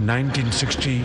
1960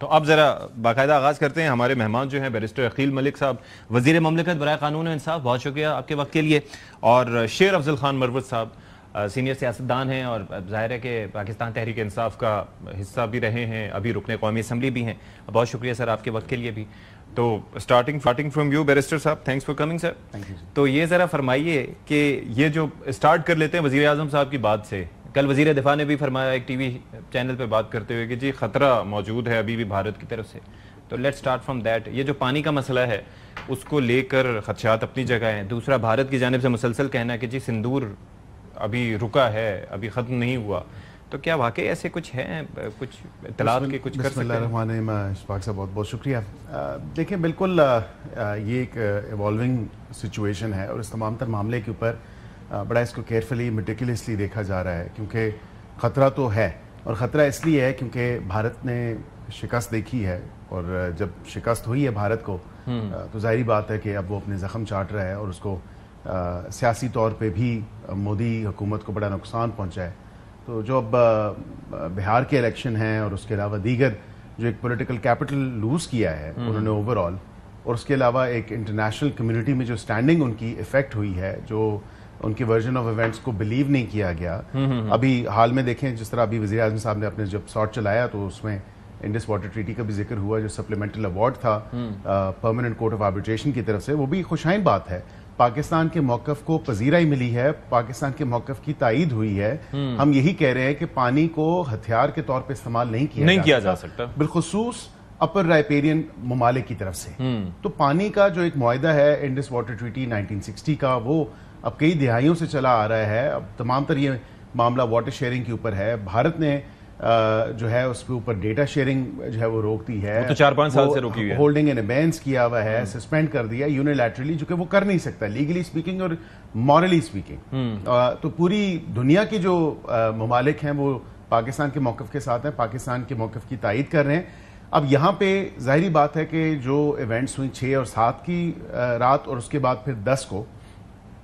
تو اب ذرا باقاعدہ آغاز کرتے ہیں. ہمارے مہمان جو ہیں بیرسٹر عقیل ملک صاحب, وزیر مملکت برائے قانون و انصاف, بہت شکریہ آپ کے وقت کے لیے. اور شیر افضل خان مروت صاحب سینئر سیاستدان ہیں اور ظاہر ہے کہ پاکستان تحریک انصاف کا حصہ بھی رہے ہیں, ابھی رکن قومی اسمبلی بھی ہیں. بہت شکریہ سر آپ کے وقت کے لیے بھی. تو اسٹارٹنگ فرام یو بیرسٹر صاحب, تھینکس فار کمنگ سر. تو یہ ذرا فرمائیے کہ یہ جو اسٹارٹ کر لیتے ہیں وزیر اعظم صاحب کی بات سے, کل وزیر دفاع نے بھی فرمایا ایک ٹی وی چینل پہ بات کرتے ہوئے کہ جی خطرہ موجود ہے ابھی بھی بھارت کی طرف سے. تو لیٹ سٹارٹ فرام دیٹ. یہ جو پانی کا مسئلہ ہے اس کو لے کر خدشات اپنی جگہ ہیں. دوسرا, بھارت کی جانب سے مسلسل کہنا ہے کہ جی سندور ابھی رکا ہے, ابھی ختم نہیں ہوا. تو کیا واقعی ایسے کچھ ہیں, کچھ اطلاعات کے کچھ کر سکتے ہیں؟ بسم اللہ الرحمن الرحیم. اشفاق صاحب بہت بہت شکریہ. دیکھیں بالکل یہ ایک ایوالونگ سچویشن ہے اور اس تمام تر معاملے کے اوپر بڑا اس کو کیئرفلی میٹیکولیسلی دیکھا جا رہا ہے, کیونکہ خطرہ تو ہے. اور خطرہ اس لیے ہے کیونکہ بھارت نے شکست دیکھی ہے, اور جب شکست ہوئی ہے بھارت کو تو ظاہری بات ہے کہ اب وہ اپنے زخم چاٹ رہا ہے, اور اس کو سیاسی طور پہ بھی مودی حکومت کو بڑا نقصان پہنچا ہے. تو جو اب بہار کے الیکشن ہیں اور اس کے علاوہ دیگر جو ایک پولیٹیکل کیپٹل لوز کیا ہے انہوں نے اوور آل, اور اس کے علاوہ ایک انٹرنیشنل کمیونٹی میں جو سٹینڈنگ ان کی افیکٹ ہوئی ہے, جو ان کی ورژن آف ایونٹس کو بلیو نہیں کیا گیا. ابھی حال میں دیکھیں جس طرح ابھی وزیر اعظم صاحب نے اپنے جب ساٹ چلایا تو اس میں انڈس واٹر ٹریٹی کا بھی ذکر ہوا, جو سپلیمنٹل ایوارڈ تھا پرماننٹ کورٹ آف آربیٹریشن کی طرف سے, وہ بھی خوشائن بات ہے. پاکستان کے موقف کو پذیرائی ملی ہے, پاکستان کے موقف کی تائید ہوئی ہے. ہم یہی کہہ رہے ہیں کہ پانی کو ہتھیار کے طور پہ استعمال نہیں کیا جا سکتا, بالخصوص اپر رائپیرین ممالک کی طرف سے. تو پانی کا جو ایک معاہدہ ہے انڈس واٹر ٹریٹی 1960 کا, وہ اب کئی دہائیوں سے چلا آ رہا ہے. اب تمام تر یہ معاملہ واٹر شیئرنگ کے اوپر ہے. بھارت نے جو ہے اس کے اوپر ڈیٹا شیئرنگ جو ہے وہ روک دی ہے, تو 4-5 سال سے روکی ہوئی ہے, ہولڈنگ ان ابینس کیا ہوا ہے, سسپینڈ کر دیا یونیلیٹرلی, جو کہ وہ کر نہیں سکتا لیگلی اسپیکنگ اور مورلی اسپیکنگ. تو پوری دنیا کی جو ممالک ہیں وہ پاکستان کے موقف کے ساتھ ہیں, پاکستان کے موقف کی تائید کر رہے ہیں. اب یہاں پہ ظاہری بات ہے کہ جو ایونٹس ہوئی 6 اور 7 کی رات, اور اس کے بعد پھر 10 کو,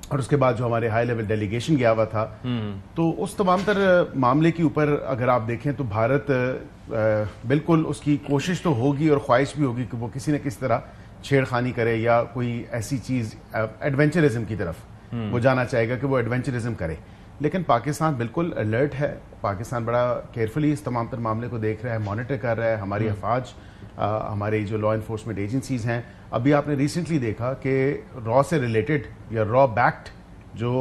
اور اس کے بعد جو ہمارے ہائی لیول ڈیلیگیشن گیا ہوا تھا, تو اس تمام تر معاملے کے اوپر اگر آپ دیکھیں تو بھارت بالکل اس کی کوشش تو ہوگی اور خواہش بھی ہوگی کہ وہ کسی نہ کسی طرح چھیڑ خانی کرے یا کوئی ایسی چیز ایڈونچرزم کی طرف وہ جانا چاہے گا کہ وہ ایڈونچرزم کرے. لیکن پاکستان بالکل الرٹ ہے, پاکستان بڑا کیئرفلی اس تمام تر معاملے کو دیکھ رہا ہے, مانیٹر کر رہا ہے. ہماری افواج, ہماری جو لا انفورسمنٹ ایجنسیز ہیں, ابھی آپ نے ریسنٹلی دیکھا کہ را سے ریلیٹڈ یا را بیکڈ جو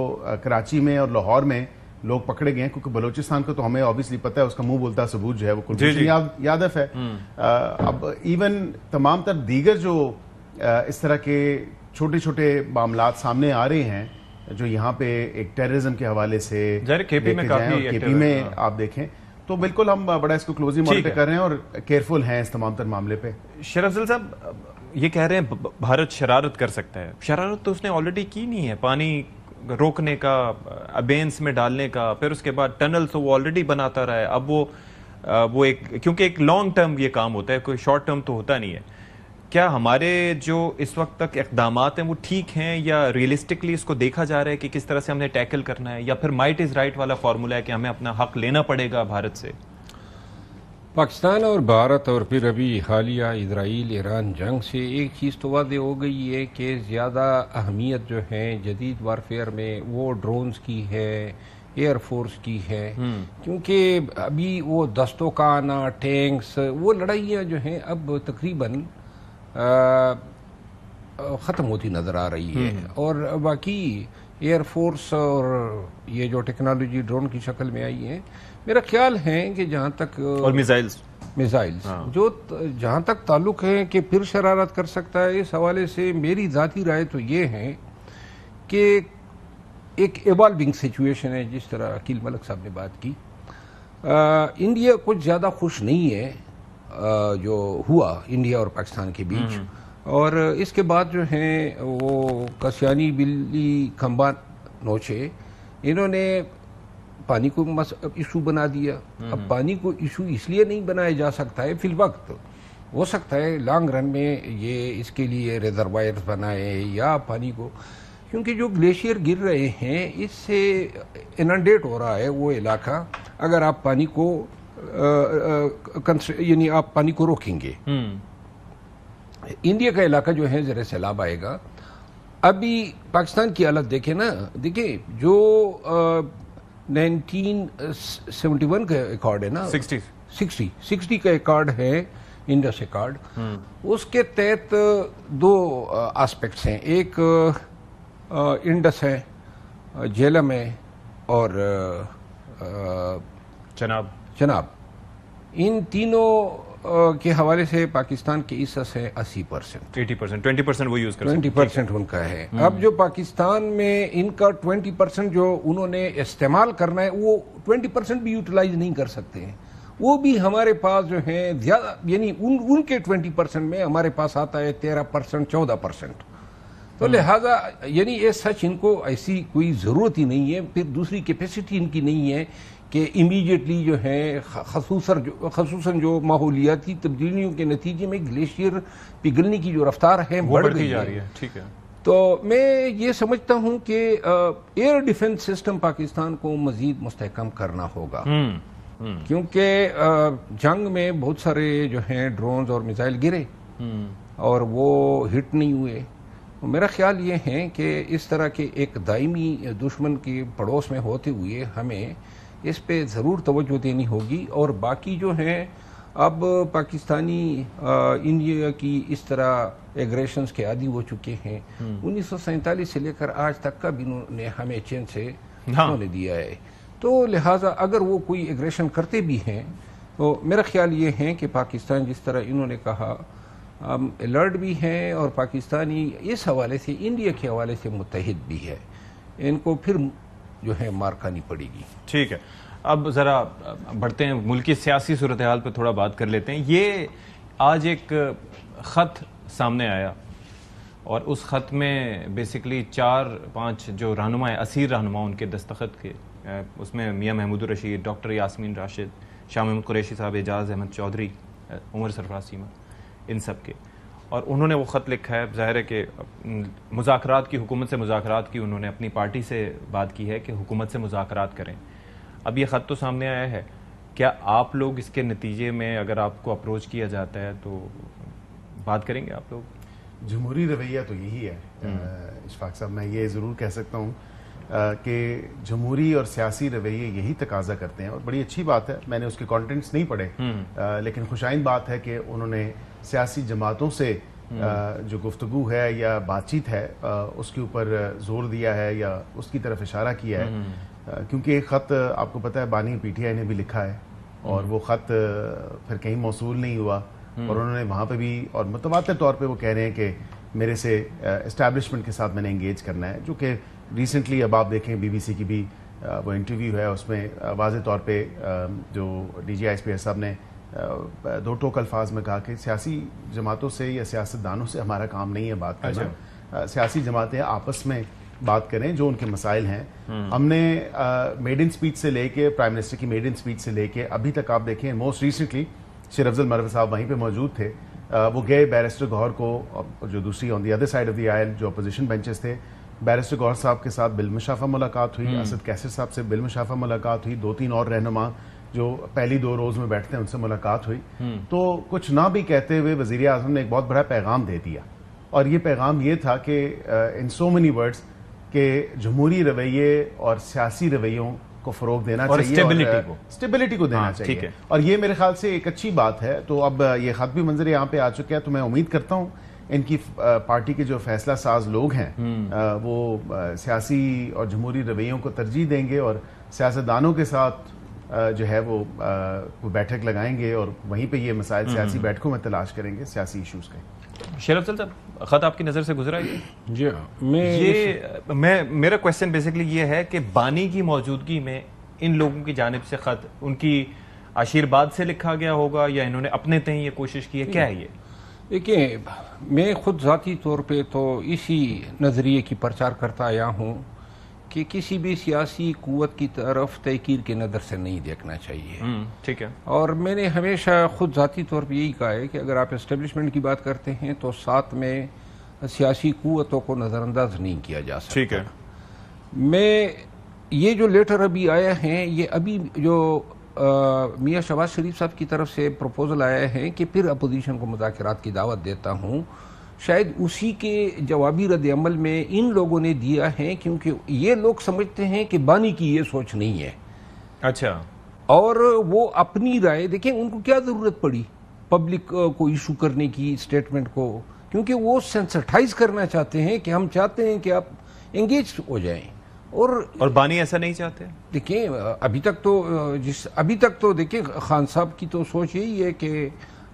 کراچی میں اور لاہور میں لوگ پکڑے گئے ہیں, کیونکہ بلوچستان کو تو ہمیں آبویسلی پتہ ہے اس کا منہ بولتا ثبوت جو ہے وہ کلبھوشن یادو ہے. اب ایون تمام تر دیگر جو اس طرح کے چھوٹے چھوٹے معاملات سامنے آ رہے ہیں جو یہاں پہ ایک ٹیررزم کے حوالے سے کے پی میں آپ دیکھیں, تو بالکل ہم بڑا اس کو کلوزلی مانیٹر کر رہے ہیں اور کیئرفل ہیں اس تمام تر معاملے پہ. شیر افضل صاحب یہ کہہ رہے ہیں بھارت شرارت کر سکتا ہے. شرارت تو اس نے آلریڈی کی نہیں ہے, پانی روکنے کا, ابینس میں ڈالنے کا, پھر اس کے بعد ٹنل تو وہ آلریڈی بناتا رہا ہے. اب وہ ایک کیونکہ ایک لانگ ٹرم یہ کام ہوتا ہے, کوئی شارٹ ٹرم تو ہوتا نہیں ہے. کیا ہمارے جو اس وقت تک اقدامات ہیں وہ ٹھیک ہیں, یا ریئلسٹکلی اس کو دیکھا جا رہا ہے کہ کس طرح سے ہم نے ٹیکل کرنا ہے, یا پھر مائٹ از رائٹ والا فارمولا ہے کہ ہمیں اپنا حق لینا پڑے گا بھارت سے؟ پاکستان اور بھارت اور پھر ابھی حالیہ اسرائیل ایران جنگ سے ایک چیز تو واضح ہو گئی ہے کہ زیادہ اہمیت جو ہے جدید وارفیئر میں وہ ڈرونز کی ہے, ایئر فورس کی ہے. کیونکہ ابھی وہ دستوں کا آنا, ٹینکس, وہ لڑائیاں جو ہیں اب تقریباً ختم ہوتی نظر آ رہی ہے. اور باقی ایئر فورس اور یہ جو ٹیکنالوجی ڈرون کی شکل میں آئی ہے, میرا خیال ہے کہ جہاں تک اور میزائلز جو جہاں تک تعلق ہے کہ پھر شرارت کر سکتا ہے, اس حوالے سے میری ذاتی رائے تو یہ ہے کہ ایک ایوالونگ سچویشن ہے. جس طرح عقیل ملک صاحب نے بات کی, انڈیا کچھ زیادہ خوش نہیں ہے جو ہوا انڈیا اور پاکستان کے بیچ. اور اس کے بعد جو ہیں وہ کسیانی بلی کھمبا نوچے, انہوں نے پانی کو ایشو بنا دیا. اب پانی کو ایشو اس لیے نہیں بنایا جا سکتا ہے فی الوقت, ہو سکتا ہے لانگ رن میں یہ اس کے لیے ریزروائرز بنائے یا پانی کو, کیونکہ جو گلیشیئر گر رہے ہیں اس سے اننڈیٹ ہو رہا ہے وہ علاقہ. اگر آپ پانی کو یعنی آپ پانی کو روکیں گے. انڈیا کا علاقہ جو ہے زیر سیلاب آئے گا. ابھی پاکستان کی حالت دیکھیں نا, دیکھیں جو 1971 کا ریکارڈ ہے نا, 60 کا ریکارڈ ہے انڈس ریکارڈ, اس کے تحت دو آسپیکٹس ہیں. ایک انڈس ہے, جہلم ہے اور چناب. ان تینوں کے حوالے سے پاکستان کے حصص ہے 80%. 20% وہ یوز کرتے ہیں, 20% ان کا ہے. اب جو پاکستان میں ان کا 20% جو انہوں نے استعمال کرنا ہے وہ 20% بھی یوٹیلائز نہیں کر سکتے ہیں. وہ بھی ہمارے پاس جو ہیں زیادہ, یعنی ان کے 20% میں ہمارے پاس آتا ہے 13%, 14%. تو لہٰذا یعنی یہ سچ ان کو ایسی کوئی ضرورت ہی نہیں ہے. پھر دوسری کیپیسٹی ان کی نہیں ہے کہ امیڈیٹلی جو ہے خصوصاً جو ماحولیاتی تبدیلیوں کے نتیجے میں گلیشیئر پگھلنے کی جو رفتار ہے بڑھ گئی جا رہی ہے. ٹھیک ہے, تو میں یہ سمجھتا ہوں کہ ایئر ڈیفنس سسٹم پاکستان کو مزید مستحکم کرنا ہوگا, کیونکہ جنگ میں بہت سارے جو ہیں ڈرونز اور میزائل گرے اور وہ ہٹ نہیں ہوئے. میرا خیال یہ ہے کہ اس طرح کے ایک دائمی دشمن کے پڑوس میں ہوتے ہوئے ہمیں اس پہ ضرور توجہ دینی ہوگی. اور باقی جو ہیں اب پاکستانی انڈیا کی اس طرح ایگریشنز کے عادی ہو چکے ہیں. 1947 سے لے کر آج تک کا بھی انہوں نے ہمیں چین سے انہوں نے دیا ہے. تو لہٰذا اگر وہ کوئی ایگریشن کرتے بھی ہیں تو میرا خیال یہ ہے کہ پاکستان جس طرح انہوں نے کہا الرٹ بھی ہیں اور پاکستانی اس حوالے سے انڈیا کے حوالے سے متحد بھی ہے. ان کو پھر جو ہے مار کھانی پڑے گی. ٹھیک ہے, اب ذرا بڑھتے ہیں, ملکی سیاسی صورتحال پہ تھوڑا بات کر لیتے ہیں. یہ آج ایک خط سامنے آیا اور اس خط میں بیسیکلی 4-5 جو رہنما ہیں, اسیر رہنما, ان کے دستخط کے, اس میں میاں محمود الرشید, ڈاکٹر یاسمین راشد, شاہ محمود قریشی صاحب, اعجاز احمد چودھری, عمر سرفراز چیمہ, ان سب کے. اور انہوں نے وہ خط لکھا ہے. ظاہر ہے کہ مذاکرات کی, حکومت سے مذاکرات کی, انہوں نے اپنی پارٹی سے بات کی ہے کہ حکومت سے مذاکرات کریں. اب یہ خط تو سامنے آیا ہے, کیا آپ لوگ اس کے نتیجے میں اگر آپ کو اپروچ کیا جاتا ہے تو بات کریں گے آپ لوگ؟ جمہوری رویہ تو یہی ہے اشفاق صاحب. میں یہ ضرور کہہ سکتا ہوں کہ جمہوری اور سیاسی رویے یہی تقاضا کرتے ہیں, اور بڑی اچھی بات ہے. میں نے اس کے کانٹینٹس نہیں پڑھے, لیکن خوشائند بات ہے کہ انہوں نے سیاسی جماعتوں سے جو گفتگو ہے یا بات چیت ہے اس کے اوپر زور دیا ہے یا اس کی طرف اشارہ کیا ہے. کیونکہ ایک خط آپ کو پتہ ہے بانی پی ٹی آئی نے بھی لکھا ہے, اور وہ خط پھر کہیں موصول نہیں ہوا, اور انہوں نے وہاں پہ بھی اور متواتر طور پہ وہ کہہ رہے ہیں کہ میرے سے اسٹیبلشمنٹ کے ساتھ میں نے انگیج کرنا ہے. جو کہ ریسنٹلی اب آپ دیکھیں بی بی سی کی بھی وہ انٹرویو ہے, اس میں واضح طور پہ جو D G I S P S صاحب نے 2 ٹوک الفاظ میں کہا کہ سیاسی جماعتوں سے یا سیاستدانوں سے ہمارا کام نہیں ہے بات کرنا. سیاسی جماعتیں آپس میں بات کریں جو ان کے مسائل ہیں. ہم نے میڈن اسپیچ سے لے کے, پرائم منسٹر کی میڈن اسپیچ سے لے کے ابھی تک آپ دیکھیں, موسٹ ریسنٹلی شیر افضل مروی صاحب وہیں پہ موجود تھے. وہ گئے بیرسٹر گوہر کو, جو دوسری on the other side of the aisle جو اپوزیشن بینچز تھے, بیرسٹر گوہر صاحب کے ساتھ بالمشافہ ملاقات ہوئی, اسد کیسر صاحب سے بالمشافہ ملاقات ہوئی, 2-3 اور رہنما جو پہلی 2 روز میں بیٹھتے ہیں ان سے ملاقات ہوئی. تو کچھ نہ بھی کہتے ہوئے وزیر اعظم نے ایک بہت بڑا پیغام دے دیا, اور یہ پیغام یہ تھا کہ ان سو مینی ورڈز کہ جمہوری رویے اور سیاسی رویوں کو فروغ دینا چاہیے, اور اسٹیبلٹی کو دینا چاہیے. اور یہ میرے خیال سے ایک اچھی بات ہے. تو اب یہ خط بھی منظر یہاں پہ آ چکا ہے, تو میں امید کرتا ہوں ان کی پارٹی کے جو فیصلہ ساز لوگ ہیں وہ سیاسی اور جمہوری رویوں کو ترجیح دیں گے, اور سیاستدانوں کے ساتھ جو ہے وہ بیٹھک لگائیں گے, اور وہیں پہ یہ مسائل سیاسی بیٹھکوں میں تلاش کریں گے سیاسی ایشوز کے. شیر افضل صاحب, خط آپ کی نظر سے گزرا ہے؟ جی ہاں, میرا کویسچن بیسیکلی یہ ہے کہ بانی کی موجودگی میں ان لوگوں کی جانب سے خط ان کی آشیرواد سے لکھا گیا ہوگا یا انہوں نے اپنے تئیں یہ کوشش کی ہے, کیا ہے یہ؟ دیکھیں, میں خود ذاتی طور پہ تو اسی نظریے کی پرچار کرتا آیا ہوں کہ کسی بھی سیاسی قوت کی طرف تحقیر کی نظر سے نہیں دیکھنا چاہیے. ٹھیک ہے. اور میں نے ہمیشہ خود ذاتی طور پہ یہی کہا ہے کہ اگر آپ اسٹیبلشمنٹ کی بات کرتے ہیں تو ساتھ میں سیاسی قوتوں کو نظر انداز نہیں کیا جا سکتا. ٹھیک ہے. میں یہ جو لیٹر ابھی آیا ہیں, یہ ابھی جو میاں شہباز شریف صاحب کی طرف سے پروپوزل آیا ہے کہ پھر اپوزیشن کو مذاکرات کی دعوت دیتا ہوں، شاید اسی کے جوابی رد عمل میں ان لوگوں نے دیا ہے، کیونکہ یہ لوگ سمجھتے ہیں کہ بانی کی یہ سوچ نہیں ہے. اچھا. اور وہ اپنی رائے دیکھیں، ان کو کیا ضرورت پڑی پبلک کو ایشو کرنے کی اسٹیٹمنٹ کو، کیونکہ وہ سینسٹائز کرنا چاہتے ہیں کہ ہم چاہتے ہیں کہ آپ انگیج ہو جائیں. اور بانی ایسا نہیں چاہتے. دیکھیں ابھی تک تو دیکھیں خان صاحب کی تو سوچ یہی ہے کہ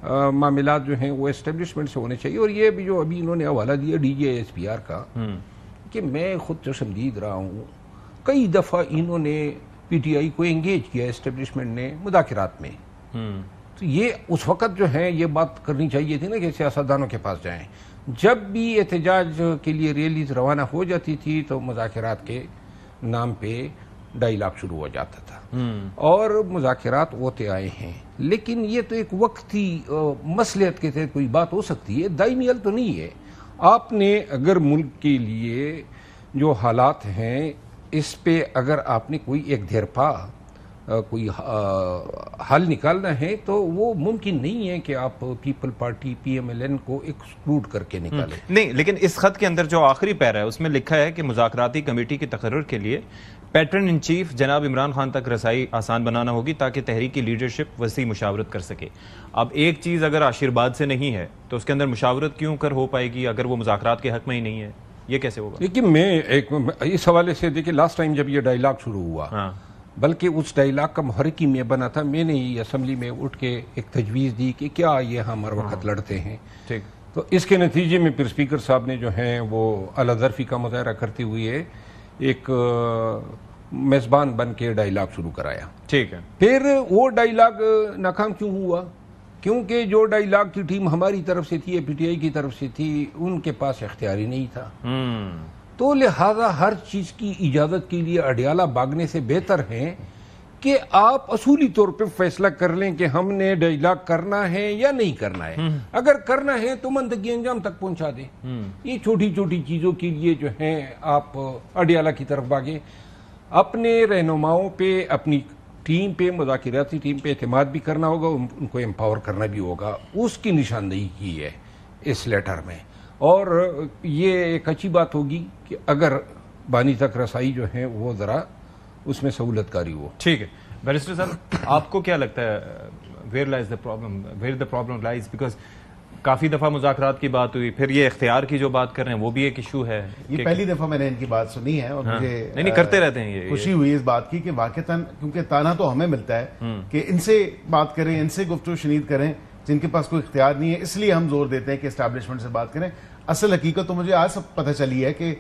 معاملات جو ہیں وہ اسٹیبلشمنٹ سے ہونے چاہیے. اور یہ بھی جو ابھی انہوں نے حوالہ دیا D G S P R کا، کہ میں خود چشمدید رہا ہوں، کئی دفعہ انہوں نے پی ٹی آئی کو انگیج کیا اسٹیبلشمنٹ نے مذاکرات میں. تو یہ اس وقت جو ہے یہ بات کرنی چاہیے تھی نا کہ سیاستدانوں کے پاس جائیں. جب بھی احتجاج کے لیے ریلیز روانہ ہو جاتی تھی تو مذاکرات کے نام پہ ڈائیلاگ شروع ہو جاتا تھا اور مذاکرات ہوتے آئے ہیں. لیکن یہ تو ایک وقتی مصلحت کے تحت کوئی بات ہو سکتی ہے، دائمی حل تو نہیں ہے. آپ نے اگر ملک کے لیے جو حالات ہیں اس پہ اگر آپ نے کوئی ایک دیرپا کوئی حل نکالنا ہے تو وہ ممکن نہیں ہے کہ آپ people party P M L N کو ایکسکلوڈ کر کے نکالیں. نہیں، لیکن اس خط کے اندر جو آخری پیرا ہے اس میں لکھا ہے کہ مذاکراتی کمیٹی کی تقرر کے لیے پیٹرن ان چیف جناب عمران خان تک رسائی آسان بنانا ہوگی تاکہ تحریک کی لیڈرشپ وسیع مشاورت کر سکے. اب ایک چیز اگر آشیرواد سے نہیں ہے تو اس کے اندر مشاورت کیوں کر ہو پائے گی اگر وہ مذاکرات کے حق میں ہی نہیں ہے؟ یہ کیسے ہوگا؟ لیکن میں اس حوالے سے دیکھیں لاسٹ ٹائم جب یہ ڈائیلاگ شروع ہوا، بلکہ اس ڈائیلاگ کا محرک ہی میں بنا تھا، میں نے ہی اسمبلی میں اٹھ کے ایک تجویز دی کہ کیا یہ ہم ہر وقت لڑتے ہیں. ٹھیک. تو اس کے نتیجے میں پھر اسپیکر صاحب نے جو ہیں وہ اعلیٰ ظرفی کا مظاہرہ کرتے ہوئے ایک میزبان بن کے ڈائیلاگ شروع کرایا. ٹھیک ہے. پھر وہ ڈائیلاگ ناکام کیوں ہوا؟ کیونکہ جو ڈائیلاگ کی ٹیم ہماری طرف سے تھی، پی ٹی آئی کی طرف سے تھی، ان کے پاس اختیار ہی نہیں تھا. تو لہذا ہر چیز کی اجازت کے لیے اڈیالہ بھاگنے سے بہتر ہے کہ آپ اصولی طور پہ فیصلہ کر لیں کہ ہم نے ڈائیلاگ کرنا ہے یا نہیں کرنا ہے. اگر کرنا ہے تو منطقی انجام تک پہنچا دیں. یہ چھوٹی چھوٹی چیزوں کے لیے جو ہیں آپ اڈیالہ کی طرف بھاگیں. اپنے رہنماؤں پہ، اپنی ٹیم پہ، مذاکراتی ٹیم پہ اعتماد بھی کرنا ہوگا، ان کو امپاور کرنا بھی ہوگا. اس کی نشاندہی کی ہے اس لیٹر میں. اور یہ ایک اچھی بات ہوگی کہ اگر بانی تک رسائی جو ہے وہ ذرا اس میں سہولت کاری ہو. ٹھیک ہے. بیرسٹر صاحب، آپ کو کیا لگتا ہے where lies the problem, where the problem lies? Because کافی دفعہ مذاکرات کی بات ہوئی، پھر یہ اختیار کی جو بات کر رہے ہیں وہ بھی ایک ایشو ہے. یہ پہلی دفعہ میں نے ان کی بات سنی ہے اور مجھے نہیں کرتے رہتے ہیں یہ خوشی ہوئی اس بات کی کہ واقعتاً، کیونکہ تانا تو ہمیں ملتا ہے کہ ان سے بات کریں، ان سے گفتگو شنید کریں جن کے پاس کوئی اختیار نہیں ہے، اس لیے ہم زور دیتے ہیں کہ اسٹیبلشمنٹ سے بات کریں. اصل حقیقت تو مجھے آج سب پتہ چلی ہے کہ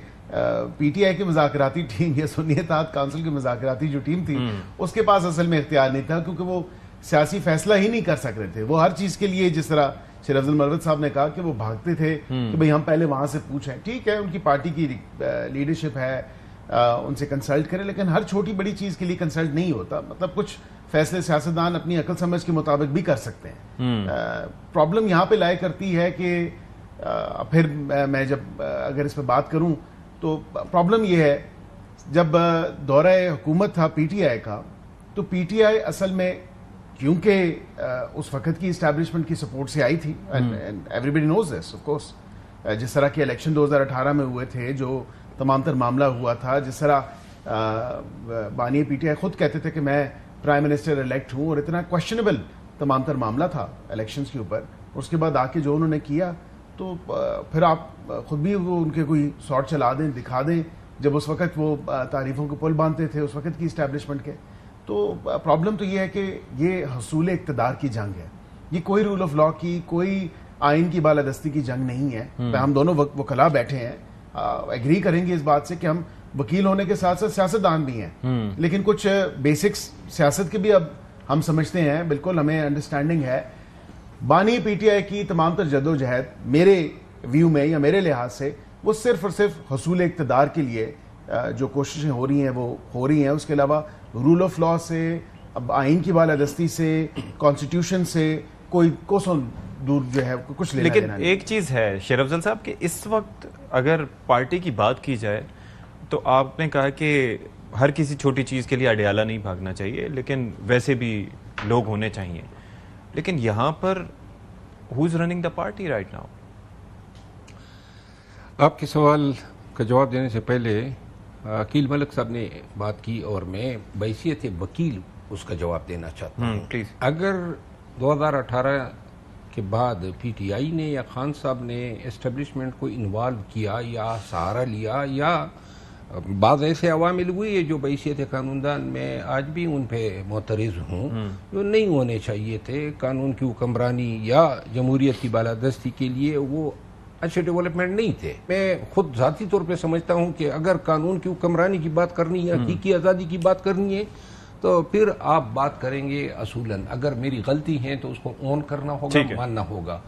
پی ٹی آئی کی مذاکراتی ٹیم یا سنی اتحاد کونسل کی مذاکراتی جو ٹیم تھی اس کے پاس اصل میں اختیار نہیں تھا، کیونکہ وہ سیاسی فیصلہ ہی نہیں کر سک رہے تھے. وہ ہر چیز کے لیے، جس طرح شیر افضل مروت صاحب نے کہا کہ وہ بھاگتے تھے کہ بھئی ہم پہلے وہاں سے پوچھیں. ٹھیک ہے، ان کی پارٹی کی لیڈرشپ ہے، ان سے کنسلٹ کریں، لیکن ہر چھوٹی بڑی چیز کے لیے کنسلٹ نہیں ہوتا. مطلب کچھ فیصلے سیاستدان اپنی عقل سمجھ کے مطابق بھی کر سکتے ہیں. پرابلم یہاں پہ لائے کرتی ہے کہ پھر میں جب اگر اس پہ بات کروں تو پرابلم یہ ہے، جب دورہ حکومت تھا پی ٹی آئی کا تو پی ٹی آئی اصل میں کیونکہ اس وقت کی اسٹیبلشمنٹ کی سپورٹ سے آئی تھی، everybody knows this of course. جس طرح کے الیکشن 2018 میں ہوئے تھے، جو تمام تر معاملہ ہوا تھا، جس طرح بانی پی ٹی آئی خود کہتے تھے کہ میں پرائم منسٹر الیکٹ ہوں، اور اتنا کوشچنبل تمام تر معاملہ تھا الیکشنز کے اوپر. اس کے بعد آ کے جو انہوں نے کیا تو پھر آپ خود بھی وہ ان کے کوئی سارٹ چلا دیں، دکھا دیں. جب اس وقت وہ تعریفوں کے پل باندھتے تھے اس وقت کی اسٹیبلشمنٹ کے، تو پرابلم تو یہ ہے کہ یہ حصول اقتدار کی جنگ ہے. یہ کوئی رول آف لا کی، کوئی آئین کی بالادستی کی جنگ نہیں ہے. ہم دونوں وکلاء بیٹھے ہیں، ایگری کریں گے اس بات سے کہ ہم وکیل ہونے کے ساتھ ساتھ سیاستدان بھی ہیں، لیکن کچھ بیسکس سیاست کے بھی اب ہم سمجھتے ہیں، بالکل ہمیں انڈرسٹینڈنگ ہے. بانی پی ٹی آئی کی تمام تر جدوجہد میرے ویو میں یا میرے لحاظ سے وہ صرف اور صرف حصول اقتدار کے لیے جو کوششیں ہو رہی ہیں وہ ہو رہی ہیں. اس کے علاوہ رول آف لا سے، اب آئین کی بالادستی سے، کانسٹیٹیوشن سے کوئی کوسوں دور جو ہے کچھ لینا. لیکن ایک چیز ہے شیر افضل صاحب کہ اس وقت اگر پارٹی کی بات کی جائے، تو آپ نے کہا کہ ہر کسی چھوٹی چیز کے لیے اڈیالہ نہیں بھاگنا چاہیے، لیکن ویسے بھی لوگ ہونے چاہیے. لیکن یہاں پر who is running the party right now؟ آپ کے سوال کا جواب دینے سے پہلے عقیل ملک صاحب نے بات کی اور میں بحیثیت وکیل اس کا جواب دینا چاہتا ہوں. پلیز. اگر 2018 کے بعد پی ٹی آئی نے یا خان صاحب نے اسٹیبلشمنٹ کو انوالو کیا یا سہارا لیا یا بعض ایسے عوامل ہوئے جو بحیثیت قانون دان میں آج بھی ان پہ معترض ہوں جو نہیں ہونے چاہیے تھے، قانون کی حکمرانی یا جمہوریت کی بالادستی کے لیے وہ اچھے ڈیولپمنٹ نہیں تھے. میں خود ذاتی طور پہ سمجھتا ہوں کہ اگر قانون کی حکمرانی کی بات کرنی ہے، حقیقی آزادی کی بات کرنی ہے تو پھر آپ بات کریں گے اصولاً. اگر میری غلطی ہے تو اس کو اون کرنا ہوگا، ماننا ہوگا.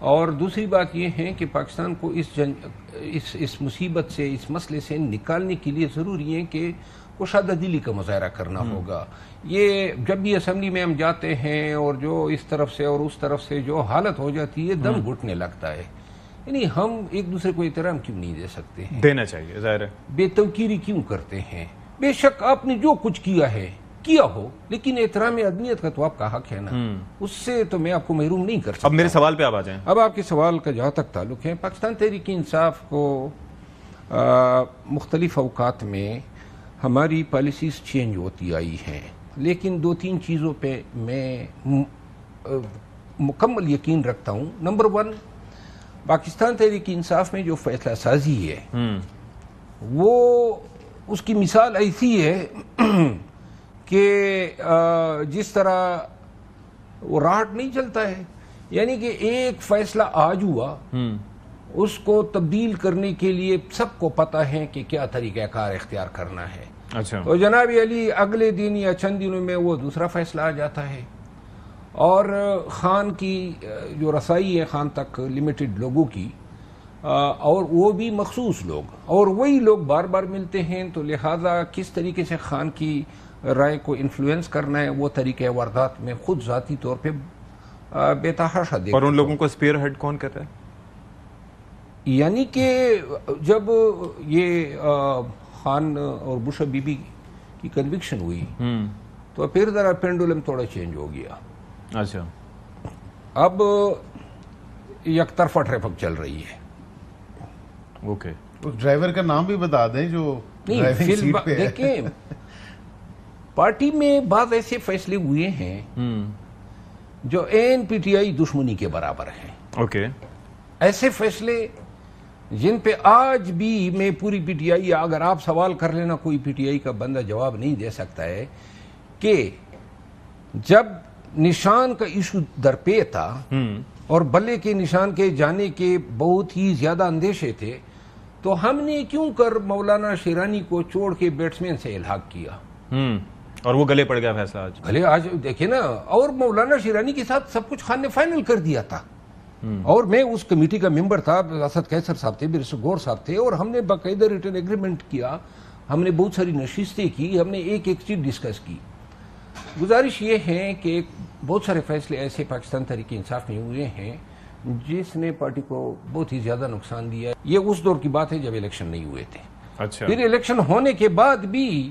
اور دوسری بات یہ ہے کہ پاکستان کو اس مصیبت سے، اس مسئلے سے نکالنے کے لیے ضروری ہے کہ کشادہ دلی کا مظاہرہ کرنا ہوگا. یہ جب بھی اسمبلی میں ہم جاتے ہیں اور جو اس طرف سے اور اس طرف سے جو حالت ہو جاتی ہے، دم گھٹنے لگتا ہے. یعنی ہم ایک دوسرے کو احترام کیوں نہیں دے سکتے ہیں؟ دینا چاہیے، ظاہر ہے. بے توقیری کیوں کرتے ہیں؟ بے شک آپ نے جو کچھ کیا ہو لیکن احترام ادمیت کا تو آپ کا حق ہے نا، اس سے تو میں آپ کو محروم نہیں کر سکتا. اب میرے سوال پہ آپ آ جائیں. اب آپ کے سوال کا جہاں تک تعلق ہے، پاکستان تحریک انصاف کو مختلف اوقات میں ہماری پالیسیز چینج ہوتی آئی ہیں، لیکن 2-3 چیزوں پہ میں مکمل یقین رکھتا ہوں. نمبر 1، پاکستان تحریک انصاف میں جو فیصلہ سازی ہے وہ اس کی مثال ایسی ہے کہ جس طرح وہ راہٹ نہیں چلتا ہے. یعنی کہ ایک فیصلہ آج ہوا، اس کو تبدیل کرنے کے لیے سب کو پتہ ہے کہ کیا طریقہ کار اختیار کرنا ہے. تو جناب علی اگلے دن یا چند دنوں میں وہ دوسرا فیصلہ آ جاتا ہے، اور خان کی جو رسائی ہے خان تک لمیٹڈ لوگوں کی، اور وہ بھی مخصوص لوگ، اور وہی لوگ بار بار ملتے ہیں. تو لہذا کس طریقے سے خان کی رائے کو انفلوئنس کرنا ہے، وہ طریقہ واردات میں خود ذاتی طور پہ بے تحاشا دیکھتے. اور ان لوگوں کو اسپیئر ہیڈ کون کر رہا ہے؟ یعنی کہ جب یہ خان اور بشا بی بی کی کنوکشن ہوئی تو پھر ذرا پینڈولم تھوڑا چینج ہو گیا. اچھا، اب یک طرفہ ٹریفک چل رہی ہے. اوکے، اس ڈرائیور کا نام بھی بتا دیں جو ڈرائیونگ سیٹ پہ ہے. دیکھیں، پارٹی میں بعض ایسے فیصلے ہوئے ہیں جو این پی ٹی آئی دشمنی کے برابر ہیں. اوکے، ایسے فیصلے جن پہ آج بھی میں پوری پی ٹی آئی، اگر آپ سوال کر لینا کوئی پی ٹی آئی کا بندہ جواب نہیں دے سکتا ہے کہ جب نشان کا ایشو درپے تھا اور بلے کے نشان کے جانے کے بہت ہی زیادہ اندیشے تھے، تو ہم نے کیوں کر مولانا شیرانی کو چھوڑ کے بیٹسمین سے الحاق کیا، اور وہ گلے پڑ گیا فیصلہ. گلے آج دیکھیں نا، اور مولانا شیرانی کے ساتھ سب کچھ خان نے فائنل کر دیا تھا. اور میں اس کمیٹی کا ممبر تھا، اسد قیصر صاحب تھے، بیرسٹر گور صاحب تھے، اور ہم نے باقاعدہ ریٹن ایگریمنٹ کیا، ہم نے بہت ساری نشستیں کی، ہم نے ایک چیز ڈسکس کی. گزارش یہ ہے کہ بہت سارے فیصلے ایسے پاکستان تحریک انصاف میں ہوئے ہیں جس نے پارٹی کو بہت ہی زیادہ نقصان دیا. یہ اس دور کی بات ہے جب الیکشن نہیں ہوئے تھے. اچھا، پھر الیکشن ہونے کے بعد بھی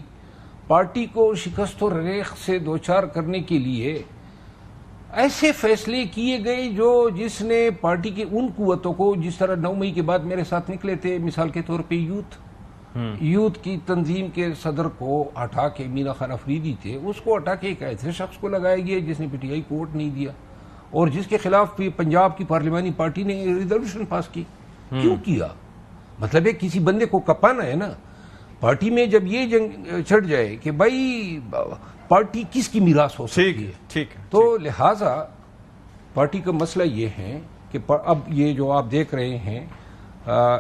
پارٹی کو شکست و ریخ سے دوچار کرنے کے لیے ایسے فیصلے کیے گئے جس نے پارٹی کی ان قوتوں کو، جس طرح 9 مئی کے بعد میرے ساتھ نکلے تھے، مثال کے طور پہ یوتھ کی تنظیم کے صدر کو ہٹا کے، مینا خان افریدی تھے، اس کو ہٹا کے ایک ایسے شخص کو لگایا گیا جس نے پی ٹی آئی کو ووٹ نہیں دیا اور جس کے خلاف پنجاب کی پارلیمانی پارٹی نے ریزولوشن پاس کی. کیوں کیا؟ مطلب ہے کسی بندے کو کپانا ہے نا. پارٹی میں جب یہ جنگ چڑھ جائے کہ بھائی پارٹی کس کی میراث ہو سکتی ہے، ٹھیک ہے، تو لہٰذا پارٹی کا مسئلہ یہ ہے کہ اب یہ جو آپ دیکھ رہے ہیں،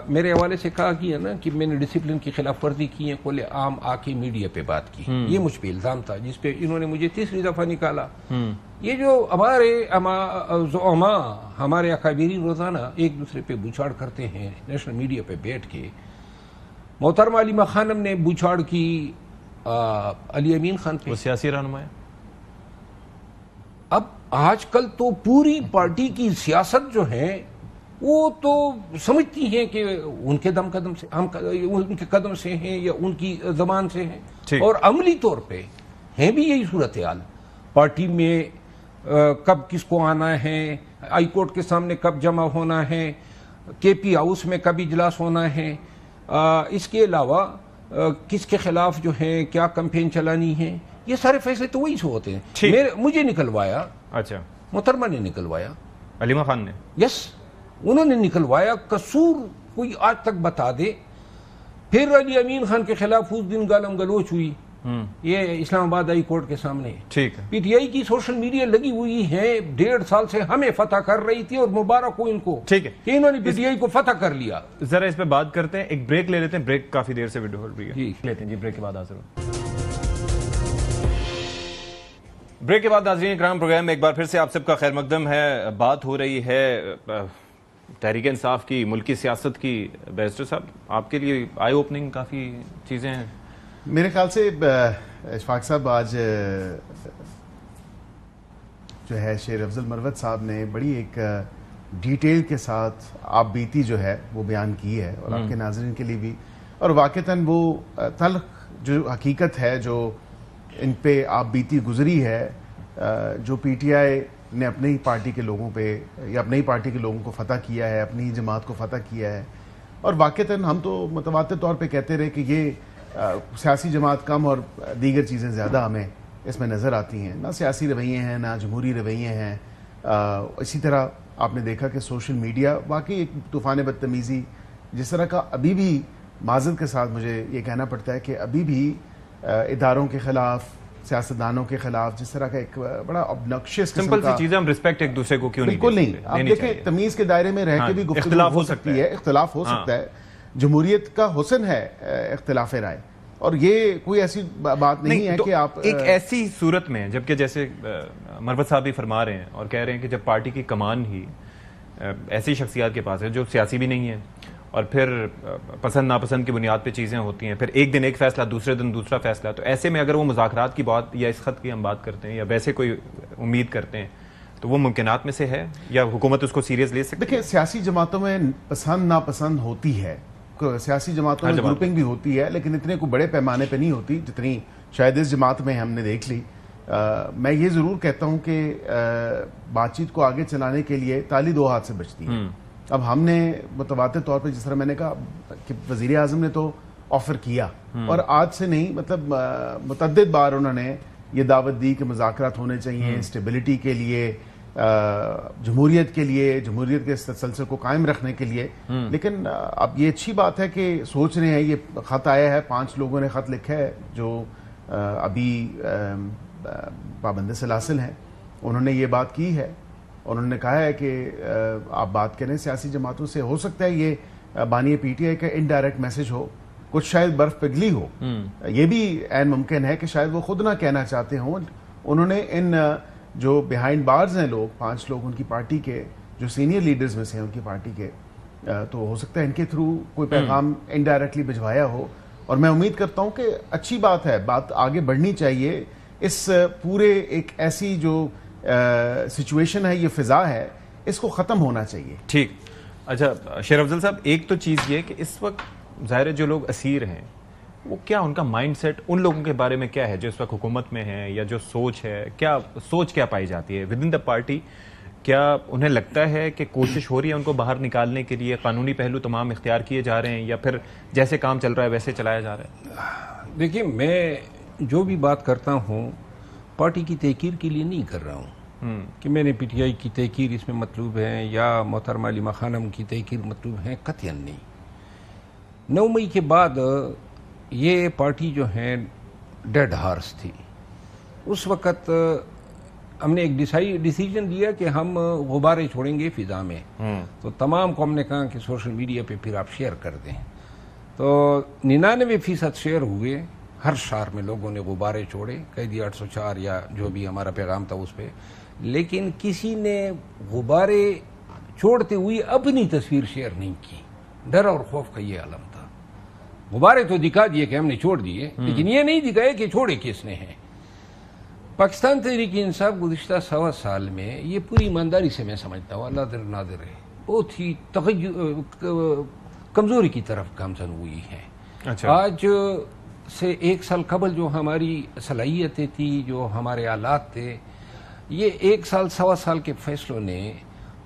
میرے حوالے سے کہا گیا نا کہ میں نے ڈسپلن کی خلاف ورزی کی ہے، کل عام آ کے میڈیا پہ بات کی. یہ مجھ پہ الزام تھا جس پہ انہوں نے مجھے تیسری دفعہ نکالا. یہ جو ہمارے اکابرین روزانہ ایک دوسرے پہ بوچھاڑ کرتے ہیں نیشنل میڈیا پہ بیٹھ کے. محترمہ علیمہ خانم نے بوچھاڑ کی علی امین خان پہ. وہ سیاسی رہنما ہے. اب آج کل تو پوری پارٹی کی سیاست جو ہے وہ تو سمجھتی ہیں کہ ان کے قدم سے ہم ان کے قدم سے ہیں یا ان کی زبان سے ہیں، اور عملی طور پہ ہیں بھی یہی صورتحال. پارٹی میں کب کس کو آنا ہے، ہائی کورٹ کے سامنے کب جمع ہونا ہے، کے پی ہاؤس میں کب اجلاس ہونا ہے، اس کے علاوہ کس کے خلاف جو ہے کیا کمپین چلانی ہے، یہ سارے فیصلے تو وہی سے ہوتے ہیں. مجھے نکلوایا، اچھا محترمہ نے نکلوایا، علیمہ خان نے، یس انہوں نے نکلوایا. قصور کوئی آج تک بتا دے. پھر علی امین خان کے خلاف اس دن گالم گلوچ ہوئی، یہ اسلام آباد ہائی کورٹ کے سامنے. ٹھیک ہے. پی ٹی آئی کی سوشل میڈیا لگی ہوئی ہے، 1.5 سال سے ہمیں فتح کر رہی تھی، اور مبارک ہو ان کو، ٹھیک ہے، کہ انہوں نے پی ٹی آئی کو فتح کر لیا. ذرا اس پہ بات کرتے ہیں، ایک بریک لے لیتے ہیں. بریک کافی دیر سے ویڈیو ہو رہی ہے، جی لیتے ہیں جی، بریک کے بعد حاضر ہوں. بریک کے بعد ناظرین اکرام پروگرام میں ایک بار پھر سے آپ سب کا خیر مقدم ہے. بات ہو رہی ہے تحریک انصاف کی، ملکی سیاست کی. بیرسٹر صاحب آپ کے لیے آئی اوپننگ کافی چیزیں ہیں میرے خیال سے. اشفاق صاحب آج جو ہے شیر افضل مروت صاحب نے بڑی ایک ڈیٹیل کے ساتھ آپ بیتی جو ہے وہ بیان کی ہے، اور آپ کے ناظرین کے لیے بھی، اور واقعتاً وہ تلخ جو حقیقت ہے جو ان پہ آپ بیتی گزری ہے، جو پی ٹی آئی نے اپنی ہی پارٹی کے لوگوں پہ یا اپنی ہی پارٹی کے لوگوں کو فتح کیا ہے، اپنی ہی جماعت کو فتح کیا ہے. اور واقعتاً ہم تو متواتر طور پہ کہتے رہے کہ یہ سیاسی جماعت کم اور دیگر چیزیں زیادہ ہمیں اس میں نظر آتی ہیں. نہ سیاسی رویے ہیں، نہ جمہوری رویے ہیں. اسی طرح آپ نے دیکھا کہ سوشل میڈیا واقعی ایک طوفان بدتمیزی جس طرح کا ابھی بھی معذرت کے ساتھ مجھے یہ کہنا پڑتا ہے کہ ابھی بھی اداروں کے خلاف، سیاستدانوں کے خلاف جس طرح کا ایک بڑا obnoxious سمپل سی چیزیں، ہم رسپیکٹ ایک دوسرے کو کیوں نہیں بالکل نہیں. آپ دیکھیں تمیز کے دائرے میں رہ کے بھی گفتگو ہو سکتی ہے، اختلاف ہو سکتا ہے. جمہوریت کا حسن ہے اختلاف رائے، اور یہ کوئی ایسی بات نہیں ہے کہ آپ ایک ایسی صورت میں، جبکہ جیسے مروت صاحب بھی فرما رہے ہیں اور کہہ رہے ہیں کہ جب پارٹی کی کمان ہی ایسی شخصیات کے پاس ہے جو سیاسی بھی نہیں ہے، اور پھر پسند ناپسند کی بنیاد پہ چیزیں ہوتی ہیں، پھر ایک دن ایک فیصلہ، دوسرے دن دوسرا فیصلہ، تو ایسے میں اگر وہ مذاکرات کی بات یا اس خط کی ہم بات کرتے ہیں یا ویسے کوئی امید کرتے ہیں تو وہ ممکنات میں سے ہے، یا حکومت اس کو سیریس لے سکتی ہے؟ دیکھیں سیاسی جماعتوں میں پسند ناپسند ہوتی ہے، سیاسی جماعتوں میں گروپنگ بھی ہوتی ہے، لیکن اتنے کو بڑے پیمانے پہ نہیں ہوتی جتنی شاید اس جماعت میں ہم نے دیکھ لی. میں یہ ضرور کہتا ہوں کہ بات چیت کو آگے چلانے کے لیے تالی دو ہاتھ سے بجتی ہے. اب ہم نے متواتر طور پہ جس طرح میں نے کہا کہ وزیر اعظم نے تو آفر کیا، اور آج سے نہیں، مطلب متعدد بار انہوں نے یہ دعوت دی کہ مذاکرات ہونے چاہیے اسٹیبلٹی کے لیے، جمہوریت کے لیے، جمہوریت کے تسلسل کو قائم رکھنے کے لیے. لیکن اب یہ اچھی بات ہے کہ سوچ رہے ہیں. یہ خط آیا ہے، 5 لوگوں نے خط لکھا ہے جو ابھی پابند سلاسل ہیں. انہوں نے یہ بات کی ہے، انہوں نے کہا ہے کہ آپ بات کریں سیاسی جماعتوں سے. ہو سکتا ہے یہ بانی پی ٹی آئی کا انڈائریکٹ میسج ہو، کچھ شاید برف پگھلی ہو. یہ بھی عین ممکن ہے کہ شاید وہ خود نہ کہنا چاہتے ہوں. انہوں نے ان جو بیہائنڈ بارز ہیں لوگ، 5 لوگ ان کی پارٹی کے جو سینئر لیڈرز میں سے ہیں ان کی پارٹی کے، تو ہو سکتا ہے ان کے تھرو کوئی پیغام انڈائریکٹلی بھجوایا ہو. اور میں امید کرتا ہوں کہ اچھی بات ہے، بات آگے بڑھنی چاہیے. اس پورے ایک ایسی جو سچویشن ہے، یہ فضا ہے، اس کو ختم ہونا چاہیے. ٹھیک. اچھا شیر افضل صاحب، ایک تو چیز یہ کہ اس وقت ظاہر ہے جو لوگ اسیر ہیں وہ کیا ان کا مائنڈ سیٹ ان لوگوں کے بارے میں کیا ہے جو اس وقت حکومت میں ہیں، یا جو سوچ ہے، کیا سوچ کیا پائی جاتی ہے ود ان دا پارٹی؟ کیا انہیں لگتا ہے کہ کوشش ہو رہی ہے ان کو باہر نکالنے کے لیے، قانونی پہلو تمام اختیار کیے جا رہے ہیں، یا پھر جیسے کام چل رہا ہے ویسے چلایا جا رہا ہے؟ دیکھیں میں جو بھی بات کرتا ہوں پارٹی کی تحقیر کے لیے نہیں کر رہا ہوں کہ میں نے پی ٹی آئی کی تحقیر اس میں مطلوب ہے یا محترمہ علیمہ خانم کی تحقیر مطلوب ہے، قطعاً نہیں. 9 مئی کے بعد یہ پارٹی جو ہے ڈیڈ ہارس تھی. اس وقت ہم نے ایک ڈیسیجن لیا کہ ہم غبارے چھوڑیں گے فضا میں. تو تمام کو ہم نے کہا کہ سوشل میڈیا پہ پھر آپ شیئر کر دیں. تو 99% شیئر ہوئے. ہر شہر میں لوگوں نے غبارے چھوڑے، قیدی 804 یا جو بھی ہمارا پیغام تھا اس پہ. لیکن کسی نے غبارے چھوڑتے ہوئے اپنی تصویر شیئر نہیں کی. ڈر اور خوف کا یہ عالم تھا. غبارے تو دکھا دیے کہ ہم نے چھوڑ دیے، لیکن یہ نہیں دکھائے کہ چھوڑے کس نے ہیں. پاکستان تحریک انصاف گزشتہ 1.25 سال میں، یہ پوری ایمانداری سے میں سمجھتا ہوں، اللہ در ناظر ہے، بہت ہی کمزوری کی طرف گامزن ہوئی ہیں. اچھا. آج سے 1 سال قبل جو ہماری صلاحیتیں تھی, جو ہمارے آلات تھے, یہ 1 سال 1.25 سال کے فیصلوں نے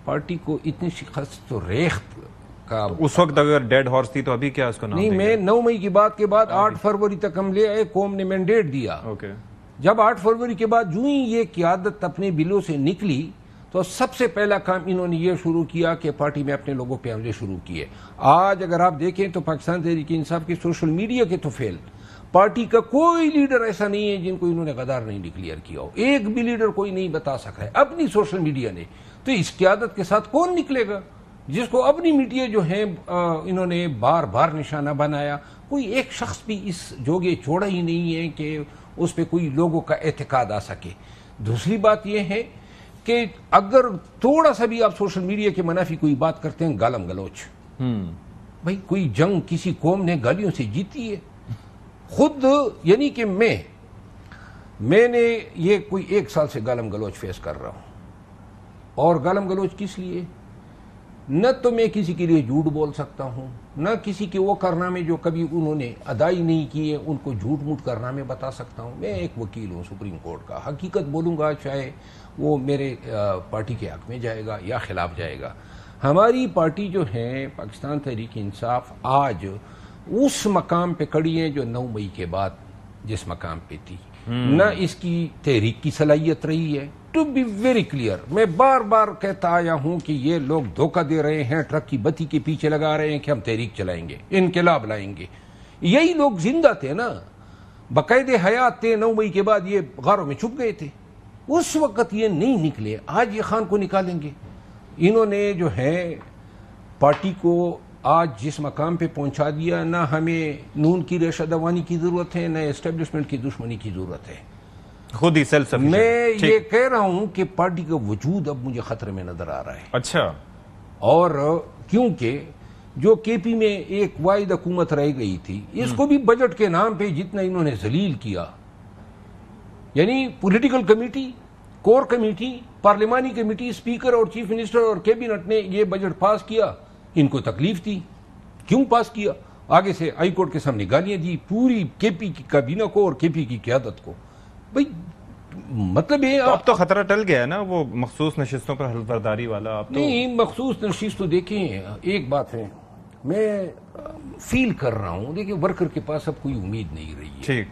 پارٹی کو اتنی شکست و ریخت کا. اس وقت اگر ڈیڈ ہارس تھی تو ابھی کیا اس کو نام نہیں, میں 9 مئی کی بات کے بعد 8 فروری تک ہم لے آئے, قوم نے مینڈیٹ دیا. اوکے. جب 8 فروری کے بعد جو ہی یہ قیادت اپنے بلوں سے نکلی تو سب سے پہلا کام انہوں نے یہ شروع کیا کہ پارٹی میں اپنے لوگوں پہ حملے شروع کیے. آج اگر آپ دیکھیں تو پاکستان تحریک انصاف کی سوشل میڈیا کے تو فیل, پارٹی کا کوئی لیڈر ایسا نہیں ہے جن کو انہوں نے غدار نہیں ڈکلیئر کیا ہو. ایک بھی لیڈر کوئی نہیں بتا سکا ہے اپنی سوشل میڈیا نے. تو اس قیادت کے ساتھ کون نکلے گا جس کو اپنی میڈیا جو ہیں انہوں نے بار بار نشانہ بنایا؟ کوئی ایک شخص بھی اس جوگے چھوڑا ہی نہیں ہے کہ اس پہ کوئی لوگوں کا اعتقاد آ سکے. دوسری بات یہ ہے کہ اگر تھوڑا سا بھی آپ سوشل میڈیا کے منافی کوئی بات کرتے ہیں, گالم گلوچ. بھائی کوئی جنگ کسی قوم نے گالیوں سے جیتی ہے؟ خود یعنی کہ میں نے یہ کوئی 1 سال سے گالم گلوچ فیس کر رہا ہوں. اور گالم گلوچ کس لیے؟ نہ تو میں کسی کے لیے جھوٹ بول سکتا ہوں, نہ کسی کے وہ کارنامے جو کبھی انہوں نے ادائی نہیں کیے ان کو جھوٹ موٹ کارنامے بتا سکتا ہوں. میں ایک وکیل ہوں سپریم کورٹ کا, حقیقت بولوں گا چاہے وہ میرے پارٹی کے حق میں جائے گا یا خلاف جائے گا. ہماری پارٹی جو ہے پاکستان تحریک انصاف آج اس مقام پہ کھڑی ہے جو 9 مئی کے بعد جس مقام پہ تھی. نہ اس کی تحریک کی صلاحیت رہی ہے. ٹو بی ویری کلیئر, میں بار بار کہتا آیا ہوں کہ یہ لوگ دھوکہ دے رہے ہیں, ٹرک کی بتی کے پیچھے لگا رہے ہیں کہ ہم تحریک چلائیں گے, انقلاب لائیں گے. یہی لوگ زندہ تھے نا, باقاعدہ حیات تھے. 9 مئی کے بعد یہ غاروں میں چھپ گئے تھے, اس وقت یہ نہیں نکلے. آج یہ خان کو نکالیں گے. انہوں نے جو ہے پارٹی کو آج جس مقام پہ پہنچا دیا, نہ ہمیں نون کی ریشہ دوانی کی ضرورت ہے, نہ اسٹیبلشمنٹ کی دشمنی کی ضرورت ہے. خود ہی سیلف سفیشینٹ. میں یہ کہہ رہا ہوں کہ پارٹی کا وجود اب مجھے خطرے میں نظر آ رہا ہے. اچھا. اور کیونکہ جو کے پی میں ایک واحد حکومت رہ گئی تھی, اس کو بھی بجٹ کے نام پہ جتنا انہوں نے ذلیل کیا, یعنی پولیٹیکل کمیٹی, کور کمیٹی, پارلیمانی کمیٹی, اسپیکر اور چیف منسٹر اور کیبنٹ نے یہ بجٹ پاس کیا. ان کو تکلیف تھی, کیوں پاس کیا؟ آگے سے ہائی کورٹ کے سامنے گالیاں دی پوری کے پی کی کابینہ کو اور کے پی کی قیادت کو. بھائی مطلب یہ اب تو خطرہ ٹل گیا ہے نا, وہ مخصوص نشستوں پر حلف برداری والا. اب نہیں, مخصوص نشست تو دیکھیں ایک بات ہے, میں فیل کر رہا ہوں, دیکھیں ورکر کے پاس اب کوئی امید نہیں رہی ہے. ٹھیک.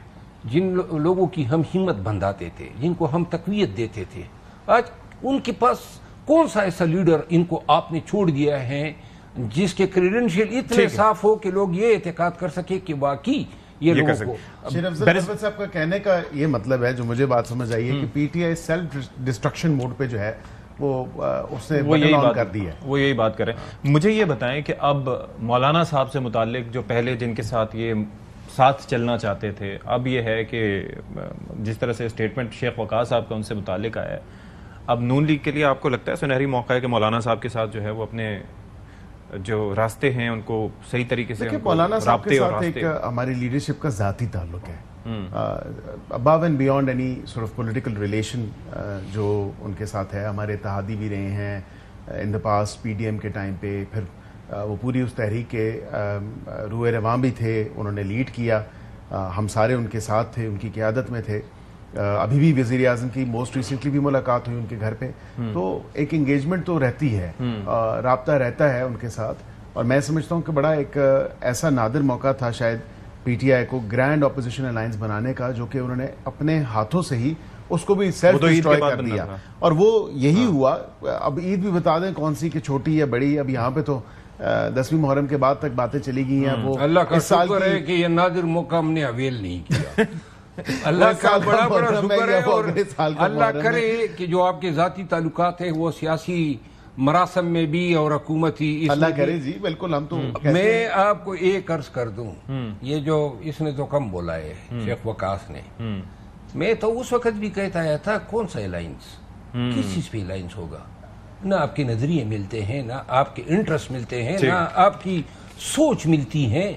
جن لوگوں کی ہم ہمت بندھاتے تھے, جن کو ہم تقویت دیتے تھے, آج ان کے پاس کون سا ایسا لیڈر ان کو آپ نے چھوڑ دیا ہے جس کے کریڈنشیل اتنے صاف ہو کہ لوگ یہ اعتقاد کر سکے کہ واقعی یہ لوگوں کو. شیر افضل صاحب کا کہنے کا یہ مطلب ہے, جو مجھے بات سمجھ آئی ہے, کہ P T I self destruction mode پہ جو ہے وہ اس نے بٹن آن کر دی ہے. وہ یہی بات کریں. مجھے یہ بتائیں کہ اب مولانا صاحب سے متعلق جو پہلے جن کے ساتھ یہ ساتھ چلنا چاہتے تھے, اب یہ ہے کہ جس طرح سے اسٹیٹمنٹ شیخ وقاص صاحب کا ان سے متعلق آیا ہے, اب نون لیگ کے لیے آپ کو لگتا ہے سنہری موقع ہے کہ مولانا صاحب کے ساتھ جو ہے وہ اپنے جو راستے ہیں ان کو صحیح طریقے سے, مولانا صاحب کے ساتھ ایک ہماری لیڈرشپ کا ذاتی تعلق ہے, above and beyond any sort of political relation جو ان کے ساتھ ہے. ہمارے اتحادی بھی رہے ہیں in the past P D M کے ٹائم پہ, پھر وہ پوری اس تحریک کے روح رواں بھی تھے, انہوں نے لیڈ کیا, ہم سارے ان کے ساتھ تھے, ان کی قیادت میں تھے. ابھی بھی وزیر اعظم کی موسٹ ریسنٹلی بھی ملاقات ہوئی ان کے گھر پہ, تو ایک انگیجمنٹ تو رہتی ہے, رابطہ رہتا ہے ان کے ساتھ. اور میں سمجھتا ہوں کہ بڑا ایک ایسا نادر موقع تھا شاید پی ٹی آئی کو گرینڈ اپوزیشن الائنس بنانے کا, جو کہ انہوں نے اپنے ہاتھوں سے ہی اس کو بھی سیلف ڈسٹروائے کر دیا, اور وہ یہی ہوا. اب عید بھی بتا دیں کون سی کہ چھوٹی یا بڑی, اب یہاں پہ تو 10ویں محرم کے بعد تک باتیں چلی گئی ہیں. وہ اللہ کا شکر ہے کہ یہ نادر موقع ہم نے اویل نہیں کیا. اللہ کا بڑا بڑا شکر ہے, اور اللہ کرے کہ جو آپ کے ذاتی تعلقات ہیں وہ سیاسی مراسم میں بھی اور حکومتی, اللہ کرے جی بالکل. ہم تو میں آپ کو ایک عرض کر دوں, یہ جو اس نے تو کم بولا ہے شیخ وقاص نے, میں تو اس وقت بھی کہتا آیا تھا کون سا الائنس, کس چیز پہ الائنس ہوگا؟ نہ آپ کے نظریے ملتے ہیں, نہ آپ کے انٹرسٹ ملتے ہیں, نہ آپ کی سوچ ملتی ہے.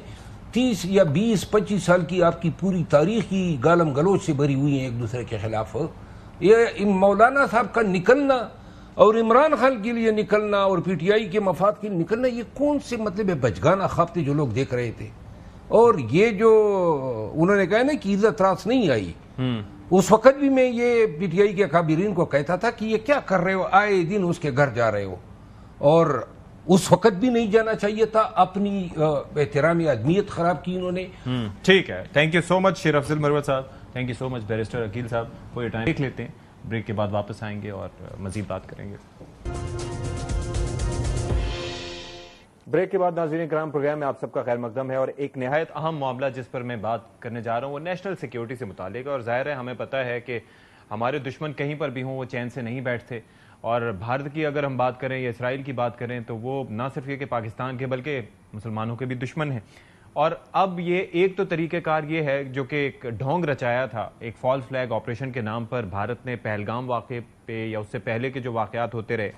30 یا 20 25 سال کی آپ کی پوری تاریخی گالم گلوچ سے بھری ہوئی ہیں ایک دوسرے کے خلاف. یہ مولانا صاحب کا نکلنا اور عمران خان کے لیے نکلنا اور پی ٹی آئی کے مفاد کے لیے نکلنا، یہ کون سے مطلب بچگانہ خواب تھے جو لوگ دیکھ رہے تھے؟ اور یہ جو انہوں نے کہا نا کہ عزت راس نہیں آئی، اس وقت بھی میں یہ پی ٹی آئی کے اکابرین کو کہتا تھا کہ یہ کیا کر رہے ہو، آئے دن اس کے گھر جا رہے ہو، اور اس وقت بھی نہیں جانا چاہیے تھا، اپنی احترامی آدمیت خراب کی انہوں نے۔ ٹھیک ہے، تھینک یو سو مچ شیر افضل مروت صاحب، thank you so much barrister عقیل صاحب، کوئی ٹائم دیکھ لیتے ہیں، بریک کے بعد واپس آئیں گے اور مزید بات کریں گے۔ بریک کے بعد ناظرین کرام، پروگرام میں آپ سب کا خیر مقدم ہے، اور ایک نہایت اہم معاملہ جس پر میں بات کرنے جا رہا ہوں وہ نیشنل سیکیورٹی سے متعلق ہے، اور ظاہر ہے ہمیں پتہ ہے کہ ہمارے دشمن کہیں پر بھی ہوں وہ چین سے نہیں بیٹھتے، اور بھارت کی اگر ہم بات کریں یا اسرائیل کی بات کریں تو وہ نہ صرف یہ کہ پاکستان کے بلکہ مسلمانوں کے بھی دشمن ہیں۔ اور اب یہ ایک تو طریقہ کار یہ ہے جو کہ ایک ڈھونگ رچایا تھا، ایک فالس فلیگ آپریشن کے نام پر بھارت نے پہلگام واقعے پہ یا اس سے پہلے کے جو واقعات ہوتے رہے،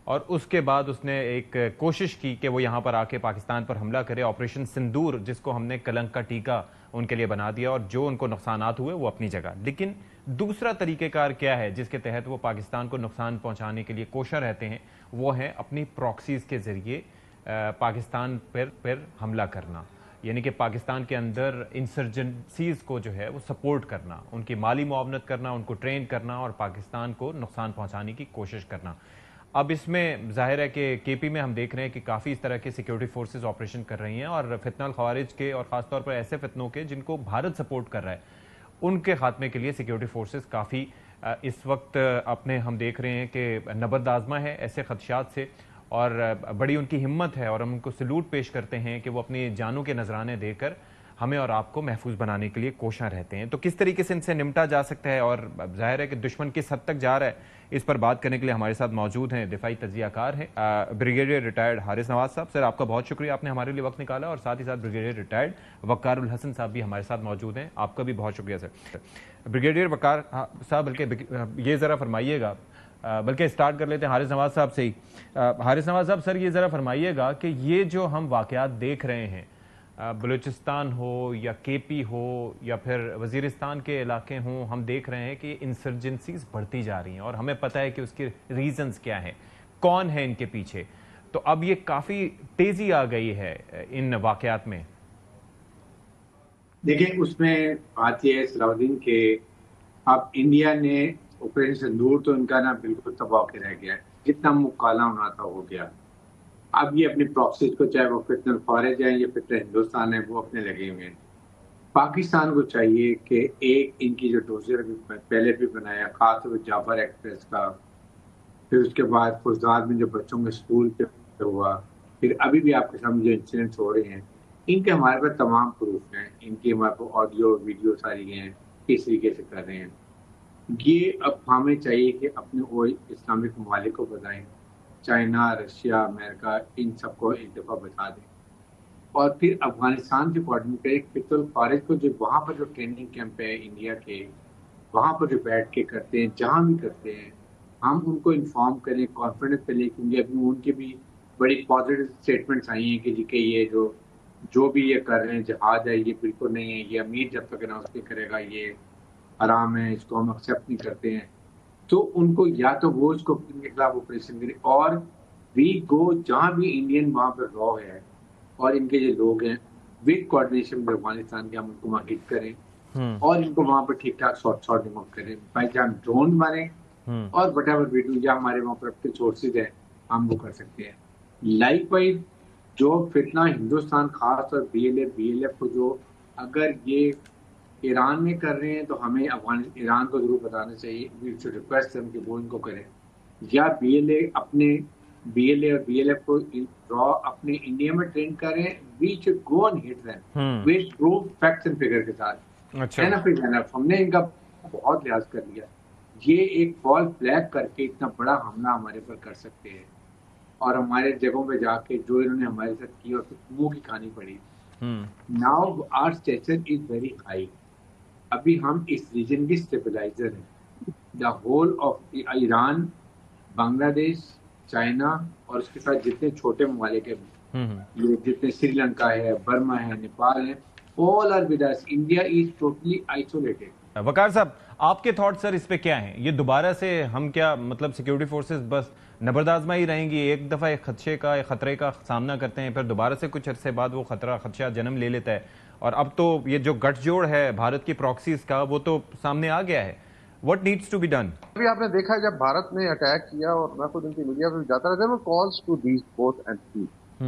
اور اس کے بعد اس نے ایک کوشش کی کہ وہ یہاں پر آ کے پاکستان پر حملہ کرے، آپریشن سندور، جس کو ہم نے کلنک کا ٹیکہ ان کے لیے بنا دیا، اور جو ان کو نقصانات ہوئے وہ اپنی جگہ۔ لیکن دوسرا طریقہ کار کیا ہے جس کے تحت وہ پاکستان کو نقصان پہنچانے کے لیے کوشاں رہتے ہیں؟ وہ ہے اپنی پراکسیز کے ذریعے پاکستان پر حملہ کرنا، یعنی کہ پاکستان کے اندر انسرجنسیز کو جو ہے وہ سپورٹ کرنا، ان کی مالی معاونت کرنا، ان کو ٹرین کرنا اور پاکستان کو نقصان پہنچانے کی کوشش کرنا۔ اب اس میں ظاہر ہے کہ کے پی میں ہم دیکھ رہے ہیں کہ کافی اس طرح کے سیکیورٹی فورسز آپریشن کر رہی ہیں، اور فتنہ الخوارج کے اور خاص طور پر ایسے فتنوں کے جن کو بھارت سپورٹ کر رہا ہے، ان کے خاتمے کے لیے سیکیورٹی فورسز کافی اس وقت اپنے ہم دیکھ رہے ہیں کہ نبرد آزما ہے ایسے خدشات سے، اور بڑی ان کی ہمت ہے، اور ہم ان کو سلوٹ پیش کرتے ہیں کہ وہ اپنی جانوں کے نذرانے دے کر ہمیں اور آپ کو محفوظ بنانے کے لیے کوشاں رہتے ہیں۔ تو کس طریقے سے ان سے نمٹا جا سکتا ہے، اور ظاہر ہے کہ دشمن کس حد تک جا رہا ہے، اس پر بات کرنے کے لیے ہمارے ساتھ موجود ہیں دفاعی تجزیہ کار ہیں بریگیڈیئر ریٹائرڈ حارث نواز صاحب۔ سر آپ کا بہت شکریہ، آپ نے ہمارے لیے وقت نکالا، اور ساتھ ہی ساتھ بریگیڈیئر ریٹائرڈ وقار الحسن صاحب بھی ہمارے ساتھ موجود ہیں، آپ کا بھی بہت شکریہ سر۔ بریگیڈیئر وقار صاحب، بلکہ یہ ذرا فرمائیے گا، بلکہ اسٹارٹ کر لیتے ہیں حارث نواز صاحب سے ہی۔ حارث نواز صاحب، سر یہ ذرا فرمائیے گا کہ یہ جو ہم واقعات دیکھ رہے ہیں، بلوچستان ہو یا کے پی ہو یا پھر وزیرستان کے علاقے ہوں، ہم دیکھ رہے ہیں کہ انسرجنسیز بڑھتی جا رہی ہیں، اور ہمیں پتہ ہے کہ اس کے ریزنز کیا ہیں، کون ہے ان کے پیچھے۔ تو اب یہ کافی تیزی آ گئی ہے ان واقعات میں۔ دیکھیں، اس میں بات یہ ہے صلاح الدین کہ اب انڈیا نے آپریشن سندور تو ان کا نا بالکل تباہ کے رہ گیا ہے، جتنا مکالا ہونا تھا ہو گیا۔ اب یہ اپنی پراکسیز کو، چاہے وہ فتنہ الخوارج ہیں یا فتنہ ہندوستان ہے، وہ اپنے لگے ہوئے ہیں۔ پاکستان کو چاہیے کہ ایک ان کی جو ڈوزر پہلے بھی بنایا، خاص طور پہ جعفر ایکسپریس کا، پھر اس کے بعد فوزدار میں جو بچوں کے اسکول پہ ہوا، پھر ابھی بھی آپ کے سامنے جو انسیڈنٹس ہو رہے ہیں، ان کے ہمارے پاس تمام پروف ہیں، ان کی ہمارے پاس آڈیو ویڈیو ساری ہیں، کس طریقے سے کر رہے ہیں۔ یہ اب ہمیں چاہیے کہ اپنے اسلامک ممالک کو بتائیں، چائنا، رشیا، امریکہ، ان سب کو ایک دفعہ بتا دیں، اور پھر افغانستان سے کوارڈینیٹ کریں۔ فتنہ الخوارج کو جو وہاں پر جو ٹریننگ کیمپ ہے انڈیا کے، وہاں پر جو بیٹھ کے کرتے ہیں، جہاں بھی کرتے ہیں، ہم ان کو انفارم کریں، کانفیڈنس کریں، کیونکہ ابھی ان کی بھی بڑی پازیٹیو اسٹیٹمنٹس آئی ہیں کہ جی کہ یہ جو بھی یہ کر رہے ہیں جہاد ہے، یہ بالکل نہیں ہے، یہ امیر جب تک اناؤنس نہیں کرے گا یہ حرام ہے، اس کو ہم ایکسیپٹ نہیں کرتے ہیں۔ تو ان کو یا تو وہ اس کو ان کے خلاف آپریشن کرے، اور وی گو جہاں بھی انڈین وہاں پہ رو ہے اور ان کے جو لوگ ہیں، ود کوآرڈینیشن میں افغانستان کے ہم ان کو وہاں ہٹ کریں اور ان کو وہاں پہ ٹھیک ٹھاک شارٹ ریموو کریں، بائی جان ڈرون ماریں، اور وٹ ایور وی ڈو، یا ہمارے وہاں پر اپنے سورسز ہیں ہم وہ کر سکتے ہیں۔ لائک وائز جو فتنہ ہندوستان، خاص طور بی ایل ایف کو جو اگر یہ ایران میں کر رہے ہیں تو ہمیں ایران کو ضرور بتانا چاہیے، وی شوڈ ریکویسٹ دیم کہ وہ ان کو کریں، یا بی ایل اے اور بی ایل ایف کو اپنے انڈیا میں ٹرین کریں، we should go and hit them with proof facts and figure کے ساتھ۔ ہم نے ان کا بہت لحاظ کر لیا، یہ ایک فال فلیگ کر کے اتنا بڑا حملہ ہمارے پر کر سکتے ہیں، اور ہمارے جگہوں پہ جا کے جو انہوں نے ہمارے ساتھ کی اور منہ کی کھانی پڑی۔ Now our stature is very high, ابھی ہم اس ریجن کی اسٹیبلائزر ہیں۔ The whole of Iran, Bangladesh, China, اور اس کے ساتھ جتنے چھوٹے ممالک ہیں، جتنے سری لنکا ہے، برما ہے، نیپال ہے، all are with us. India is totally isolated. وقار صاحب، آپ کے تھاٹ سر اس پہ کیا ہیں؟ یہ دوبارہ سے ہم کیا مطلب سیکیورٹی فورسز بس نبرد آزمائی رہیں گی. ایک دفعہ ایک خدشے کا ایک خطرے کا سامنا کرتے ہیں, پھر دوبارہ سے کچھ عرصے بعد وہ خدشہ جنم لے لیتا ہے, اور اب تو یہ جو گٹھ جوڑ ہے بھارت کی پراکسیز کا وہ تو سامنے آ گیا ہے. What needs to be done? ابھی آپ نے دیکھا جب بھارت نے اٹیک کیا, اور میں خود ان کی میڈیا پہ جاتا رہتا ہوں, calls to these both entities,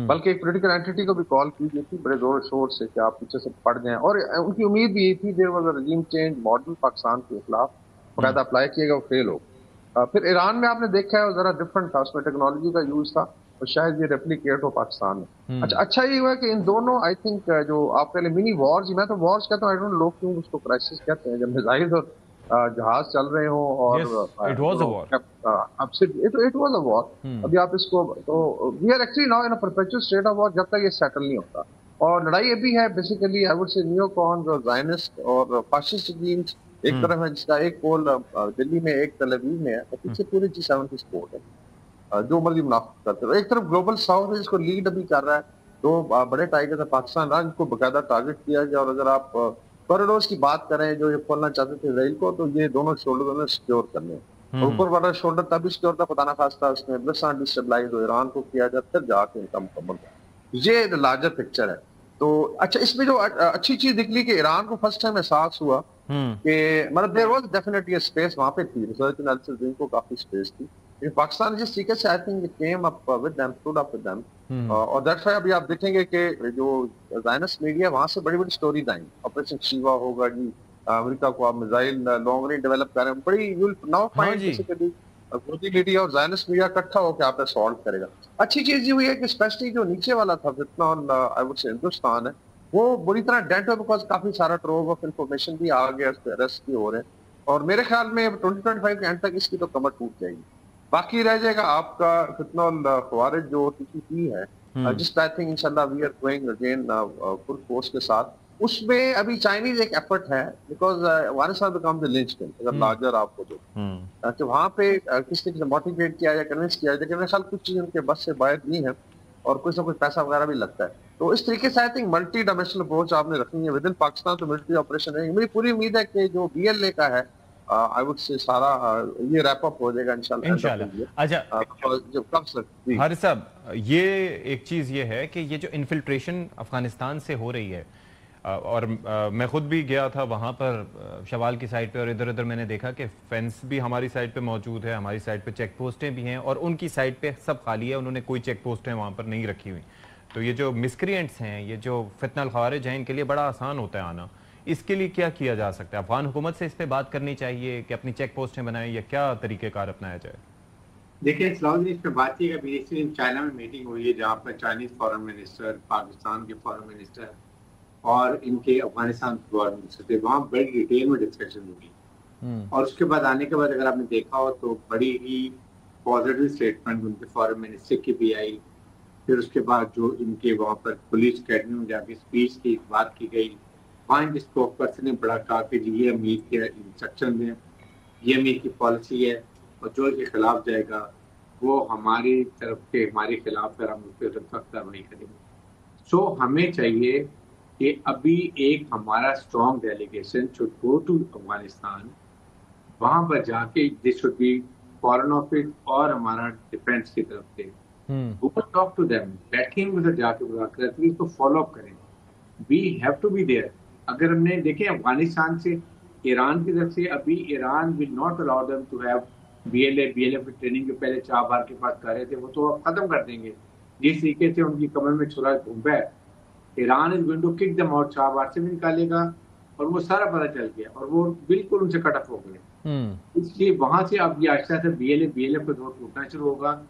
بلکہ ایک پولیٹیکل اینٹی کو بھی کال کی گئی تھی بڑے زور شور سے کہ آپ پیچھے سے پڑ جائیں, اور ان کی امید بھی یہی تھی there was a regime change model Pakistan کے خلاف باقاعدہ اپلائی کیے گا, وہ فیل ہو. پھر ایران میں آپ نے دیکھا ہے ذرا ڈفرنٹ تھا, اس میں ٹیکنالوجی کا یوز تھا, اور شاید یہ ریپلیکیٹ ہو پاکستان میں. اچھا یہ ہوا کہ ان دونوں آئی تھنک جو آپ پہلے منی وارز, میں تو وارز کہتا ہوں, آئی ڈونٹ نو لوگ کیوں اس کو کرائسس کہتے ہیں, جب میزائل اور جہاز چل رہے ہوں, اور اٹ واز اے وار. ابھی آپ اس کو تو we are actually now in a perpetual state of war جب تک یہ سیٹل نہیں ہوتا. اور لڑائی ابھی ہے basically I would say new cons اور زائنسٹ اور فاشسٹ ریجیمز ایک طرف ہے, جس کا ایک پول دلی میں ایک تل ابیب میں ہے, اور پیچھے پورے G7 کی سپورٹ ہے, جو مرضی منافقت کرتے ہیں. ایک طرف گلوبل ساؤتھ ہے جس کو لیڈ ابھی کر رہا ہے, دو بڑے ٹائگر پاکستان راج کو باقاعدہ ٹارگٹ کیا گیا. اور اگر آپ کوریڈورز کی بات کریں جو یہ کھولنا چاہتے تھے اسرائیل کو, تو یہ دونوں شولڈر سیکیور کرنے ہیں. اوپر والا شولڈر تبھی سیکیور تھا خدا نخواستہ اس میں بلسان ڈسٹیبلائز ہو ایران کو کیا جائے, پھر جا کے ان کا مکمل ہے. یہ لارجر پکچر ہے. تو اچھا اس میں جو اچھی چیز نکلی کہ ایران کو فرسٹ ٹائم احساس ہوا کہ مطلب دیر واز ڈیفینیٹلی اسپیس وہاں پہ تھی, ریسرچ انالیسس ڈوئنگ کو کافی اسپیس تھی. پاکستان جس طریقے سے I think came up with them, stood up with them, اور دیٹس وائی ابھی آپ دیکھیں گے کہ جو زائنس میڈیا وہاں سے بڑی بڑی سٹوریز آئیں. آپریشن شیوا ہوگا جی, امریکہ کو آپ میزائل لانگ رینج ڈیولپ کر رہے ہیں, بڑی you will now find basically Modi media اور زائنس میڈیا اکٹھا ہو کے آپ نے سالو کرے گا. اچھی چیز یہ ہوئی ہے کہ اسپیشلی جو نیچے والا تھا فتنہ آئی وڈ سے ہندوستان ہے, وہ بری طرح ڈینٹ ہے, بیکاز کافی سارا ٹروو آف انفارمیشن بھی آ گیا, اس پہ اریسٹ بھی ہو رہے ہیں, اور میرے خیال میں 2025 کے اینڈ تک اس کی تو کمر ٹوٹ جائے گی. باقی رہ جائے گا آپ کا فتنہ الخوارج جو TTP ہے, جس پہ آئی تھنک انشاءاللہ we are going again full force کے ساتھ. اس میں ابھی چائنیز ایک ایفرٹ ہے, because Afghanistan become the linchpin, اگر لارجر آپ کو جو کہ وہاں پہ کس طریقے سے موٹیویٹ کیا جائے, کنونس کیا جائے, لیکن میرے خیال کچھ چیزیں ان کے بس سے باہر نہیں ہے, اور کچھ نہ کچھ پیسہ وغیرہ بھی لگتا ہے. تو اس طریقے سے I think multi dimensional approach آپ نے رکھنی ہے ود ان پاکستان. تو ملٹری آپریشن ہے, میری پوری امید ہے کہ جو BLA کا ہے آئی وڈ سے سارا یہ ریپ اپ ہو جائے گا انشاءاللہ. اچھا حارث صاحب, یہ ایک چیز یہ ہے کہ یہ جو انفلٹریشن افغانستان سے ہو رہی ہے, اور میں خود بھی گیا تھا وہاں پر شوال کی سائٹ پہ, اور ادھر ادھر میں نے دیکھا کہ فینس بھی ہماری سائٹ پہ موجود ہے, ہماری سائٹ پہ چیک پوسٹیں بھی ہیں, اور ان کی سائٹ پہ سب خالی ہے, انہوں نے کوئی چیک پوسٹیں وہاں پر نہیں رکھی ہوئی. تو یہ جو مسکرینٹس ہیں, یہ جو فتنہ الخوارج ہیں, ان کے لیے بڑا آسان ہوتا ہے آنا. اس کے لیے کیا کیا جا سکتا ہے؟ افغان حکومت سے اس پہ بات کرنی چاہیے کہ اپنی چیک پوسٹیں بنائیں, یا کیا طریقہ کار اپنایا جائے؟ دیکھیں اسلام اس پہ بات کی کہ چائنا میں میٹنگ ہوئی ہے جہاں پر چائنیز فارن منسٹر, پاکستان کے فارن منسٹر اور ان کے افغانستان کے فارن منسٹر تھے, وہاں بڑی ڈیٹیل میں ڈسکشن ہوئی. اور اس کے بعد آنے کے بعد اگر آپ نے دیکھا ہو تو بڑی ہی پازیٹیو اسٹیٹمنٹ ان کے فارن منسٹر کی بھی آئی. پھر اس کے بعد جو ان کے وہاں پر پولیس اکیڈمی میں جا کے اسپیچ کی بات کی گئی, وہاں کے اسپوک پرسن نے بڑا کہا کہ یہ امیر کے انسٹرکشن ہیں, یہ امیر کی پالیسی ہے, اور جو کے خلاف جائے گا وہ ہماری طرف کے ہمارے خلاف ہے, ہم اس پہ سخت کارروائی کریں گے. سو ہمیں چاہیے کہ ابھی ایک ہمارا strong delegation should go to Afghanistan, وہاں پر جا کے this should be foreign office اور ہمارا ڈیفینس کی طرف سے ٹاک ٹو دیم, بیٹھیں ادھر جا کے مذاکرات اس کو فالو اپ کریں. We have to be there. اگر ہم نے دیکھیں افغانستان سے ایران کی طرف سے, ابھی Iran will not allow them to have BLA کی ٹریننگ جو پہلے چابہار کے پاس کر رہے تھے وہ تو ختم کر دیں گے. جس طریقے سے ان کی کمر میں چھرا گھومبا ہے, Iran is going to kick them out, Chabahar سے بھی نکالے گا, اور وہ سارا پتہ چل گیا, اور وہ بالکل ان سے کٹ آف ہو گئے. اس لیے وہاں سے اب یہ آہستہ سے BLA پہ زور ٹوٹنا شروع ہوگا.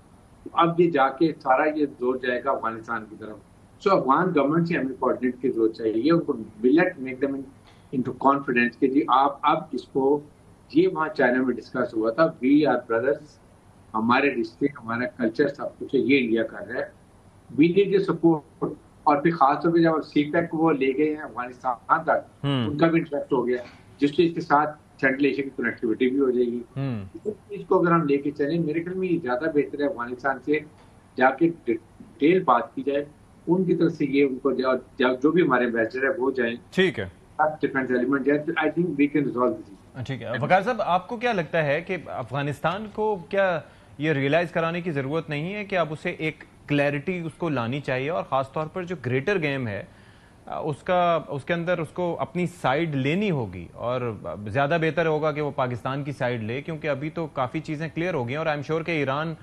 اب یہ جا کے سارا یہ زور جائے گا افغانستان کی طرف. سو افغان گورنمنٹ سے ہمیں کوآرڈینیٹ کی ضرورت چاہیے, ان کو let make them into confidence کہ جی آپ اب اس کو, یہ وہاں چائنا میں ڈسکس ہوا تھا, وی آر بردرس, ہمارے رشتے, ہمارا کلچر سب کچھ ہے, یہ انڈیا کر رہا ہے, وی نیڈ یور سپورٹ. اور پھر خاص طور پہ جب CPEC کو وہ لے گئے ہیں افغانستان تک, ان کا بھی انٹریکٹ ہو گیا, جس سے اس کے ساتھ سینٹرل ایشیا کی کنیکٹیوٹی بھی ہو جائے گی. اس کو اگر ہم لے کے چلیں, میرے خیال میں یہ زیادہ بہتر ہے افغانستان سے جا کے ڈیٹیل بات کی جائے, ان کی طرف سے یہ ان کو جو بھی ہمارے ایمبیسڈر ہے وہ جائیں, ٹھیک ہے, ڈیفینس ایلیمنٹ جائے, I think we can resolve this. ٹھیک ہے. وقار صاحب, آپ کو کیا لگتا ہے کہ افغانستان کو کیا یہ ریئلائز کرانے کی ضرورت نہیں ہے کہ اب اسے ایک کلیئرٹی اس کو لانی چاہیے، اور خاص طور پر جو گریٹر گیم ہے اس کے اندر اس کو اپنی سائیڈ لینی ہوگی، اور زیادہ بہتر ہوگا کہ وہ پاکستان کی سائیڈ لے، کیونکہ ابھی تو کافی چیزیں کلیئر ہو گئی ہیں، اور آئی ایم شیور کہ ایران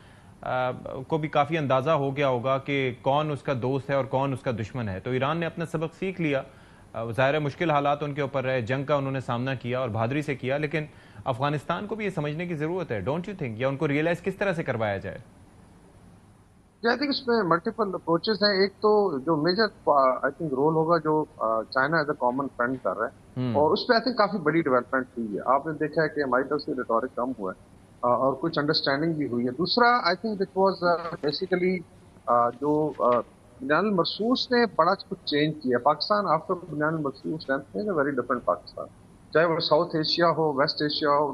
کو بھی کافی اندازہ ہو گیا ہوگا کہ کون اس کا دوست ہے اور کون اس کا دشمن ہے. تو ایران نے اپنا سبق سیکھ لیا. ظاہر مشکل حالات ان کے اوپر رہے، جنگ کا انہوں نے سامنا کیا اور بہادری سے کیا، لیکن افغانستان کو بھی یہ سمجھنے کی ضرورت ہے، ڈونٹ یو تھنک؟ یا ان کو ریئلائز کس طرح سے کروایا جائے؟ آئی تھنک اس میں ملٹیپل اپروچز ہیں. ایک تو جو میجر آئی تھنک رول ہوگا جو China as a common friend کر رہا ہے، اور اس پہ آئی تھنک کافی بڑی ڈیولپمنٹ ہوئی ہے. آپ نے دیکھا ہے کہ ہماری طرف سے ریٹورک کم ہوا ہے اور کچھ انڈرسٹینڈنگ بھی ہوئی ہے. دوسرا I think it was basically جو بنیان المرصوص نے بڑا کچھ چینج کیا. پاکستان آفٹر بنیان المرصوص ویری ڈفرنٹ پاکستان، چاہے وہ ساؤتھ ایشیا ہو، ویسٹ ایشیا ہو،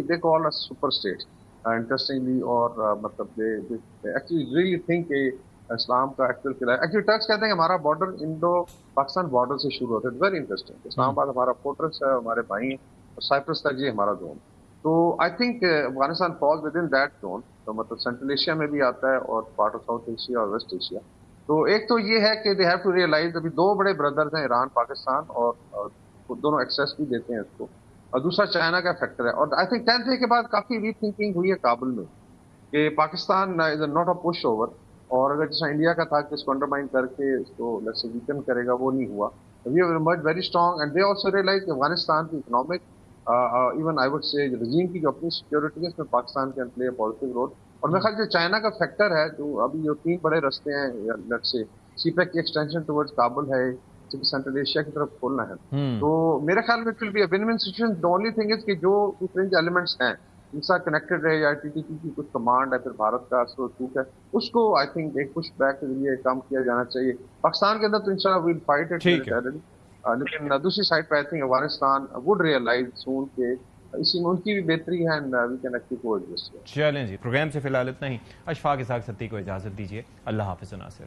دے کال اس سپر اسٹیٹ انٹرسٹنگلی. اور مطلب ایکچولی ریئلی تھنک کہ اسلام کا ایکچوئل قلعہ ایکچولی ٹرکس کہتے ہیں کہ ہمارا بارڈر انڈو پاکستان بارڈر سے شروع ہوتا ہے. Very interesting. اسلام آباد ہمارا فورٹرس ہے، ہمارے بھائی ہیں، اور سائپرس تک یہ ہمارا زون. تو آئی think Afghanistan falls with in that zone. تو مطلب سینٹرل ایشیا میں بھی آتا ہے اور پارٹ آف ساؤتھ ایشیا اور ویسٹ ایشیا. تو ایک تو یہ ہے کہ دے ہیو ٹو ریئلائز ابھی دو بڑے بردرز ہیں، ایران پاکستان، اور دونوں ایکسیس بھی دیتے ہیں اس کو. اور دوسرا چائنا کا فیکٹر ہے. اور آئی تھنک 10th کے بعد کافی ری تھنکنگ ہوئی ہے کابل میں کہ Pakistan is not a push over. اور اگر جیسا انڈیا کا تھا کہ اس کو انڈرمائن کر کے اس کو ویکن کرے گا، وہ نہیں ہوا. We have emerged very strong and they also realise کہ افغانستان کی economic even I would say رجیم کی جو اپنی سیکورٹی ہے اس میں Pakistan can play a positive role. اور میرے خیال سے چائنا کا فیکٹر ہے جو ابھی جو 3 بڑے رستے ہیں لیٹ سے سی پیک کی ایکسٹینشن ٹورڈز کابل ہے، سینٹرل ایشیا کی طرف کھولنا ہے. تو میرے خیال میں will be a win win situation. The only thing is کہ جو ڈفرنٹ ایلیمنٹس ہیں ان سے کنیکٹڈ رہے، یا ٹی ٹی پی کی کچھ کمانڈ ہے، پھر بھارت کا سوچ ہے، اس کو آئی تھنک ایک پش بیک کے ذریعے کام کیا جانا چاہیے. پاکستان کے اندر تو انشاءاللہ ویل فائٹ اٹ ملیٹریلی، لیکن دوسری سائڈ پہ I think Afghanistan would realise soon کہ اسی میں ان کی بھی بہتری ہے اینڈ وی کین ایکچولی کو ایڈجسٹ. چلیں جی، پروگرام سے فی الحال اتنا ہی. اشفاق اسحاق ستی کو اجازت دیجیے. اللہ حافظ ناصر.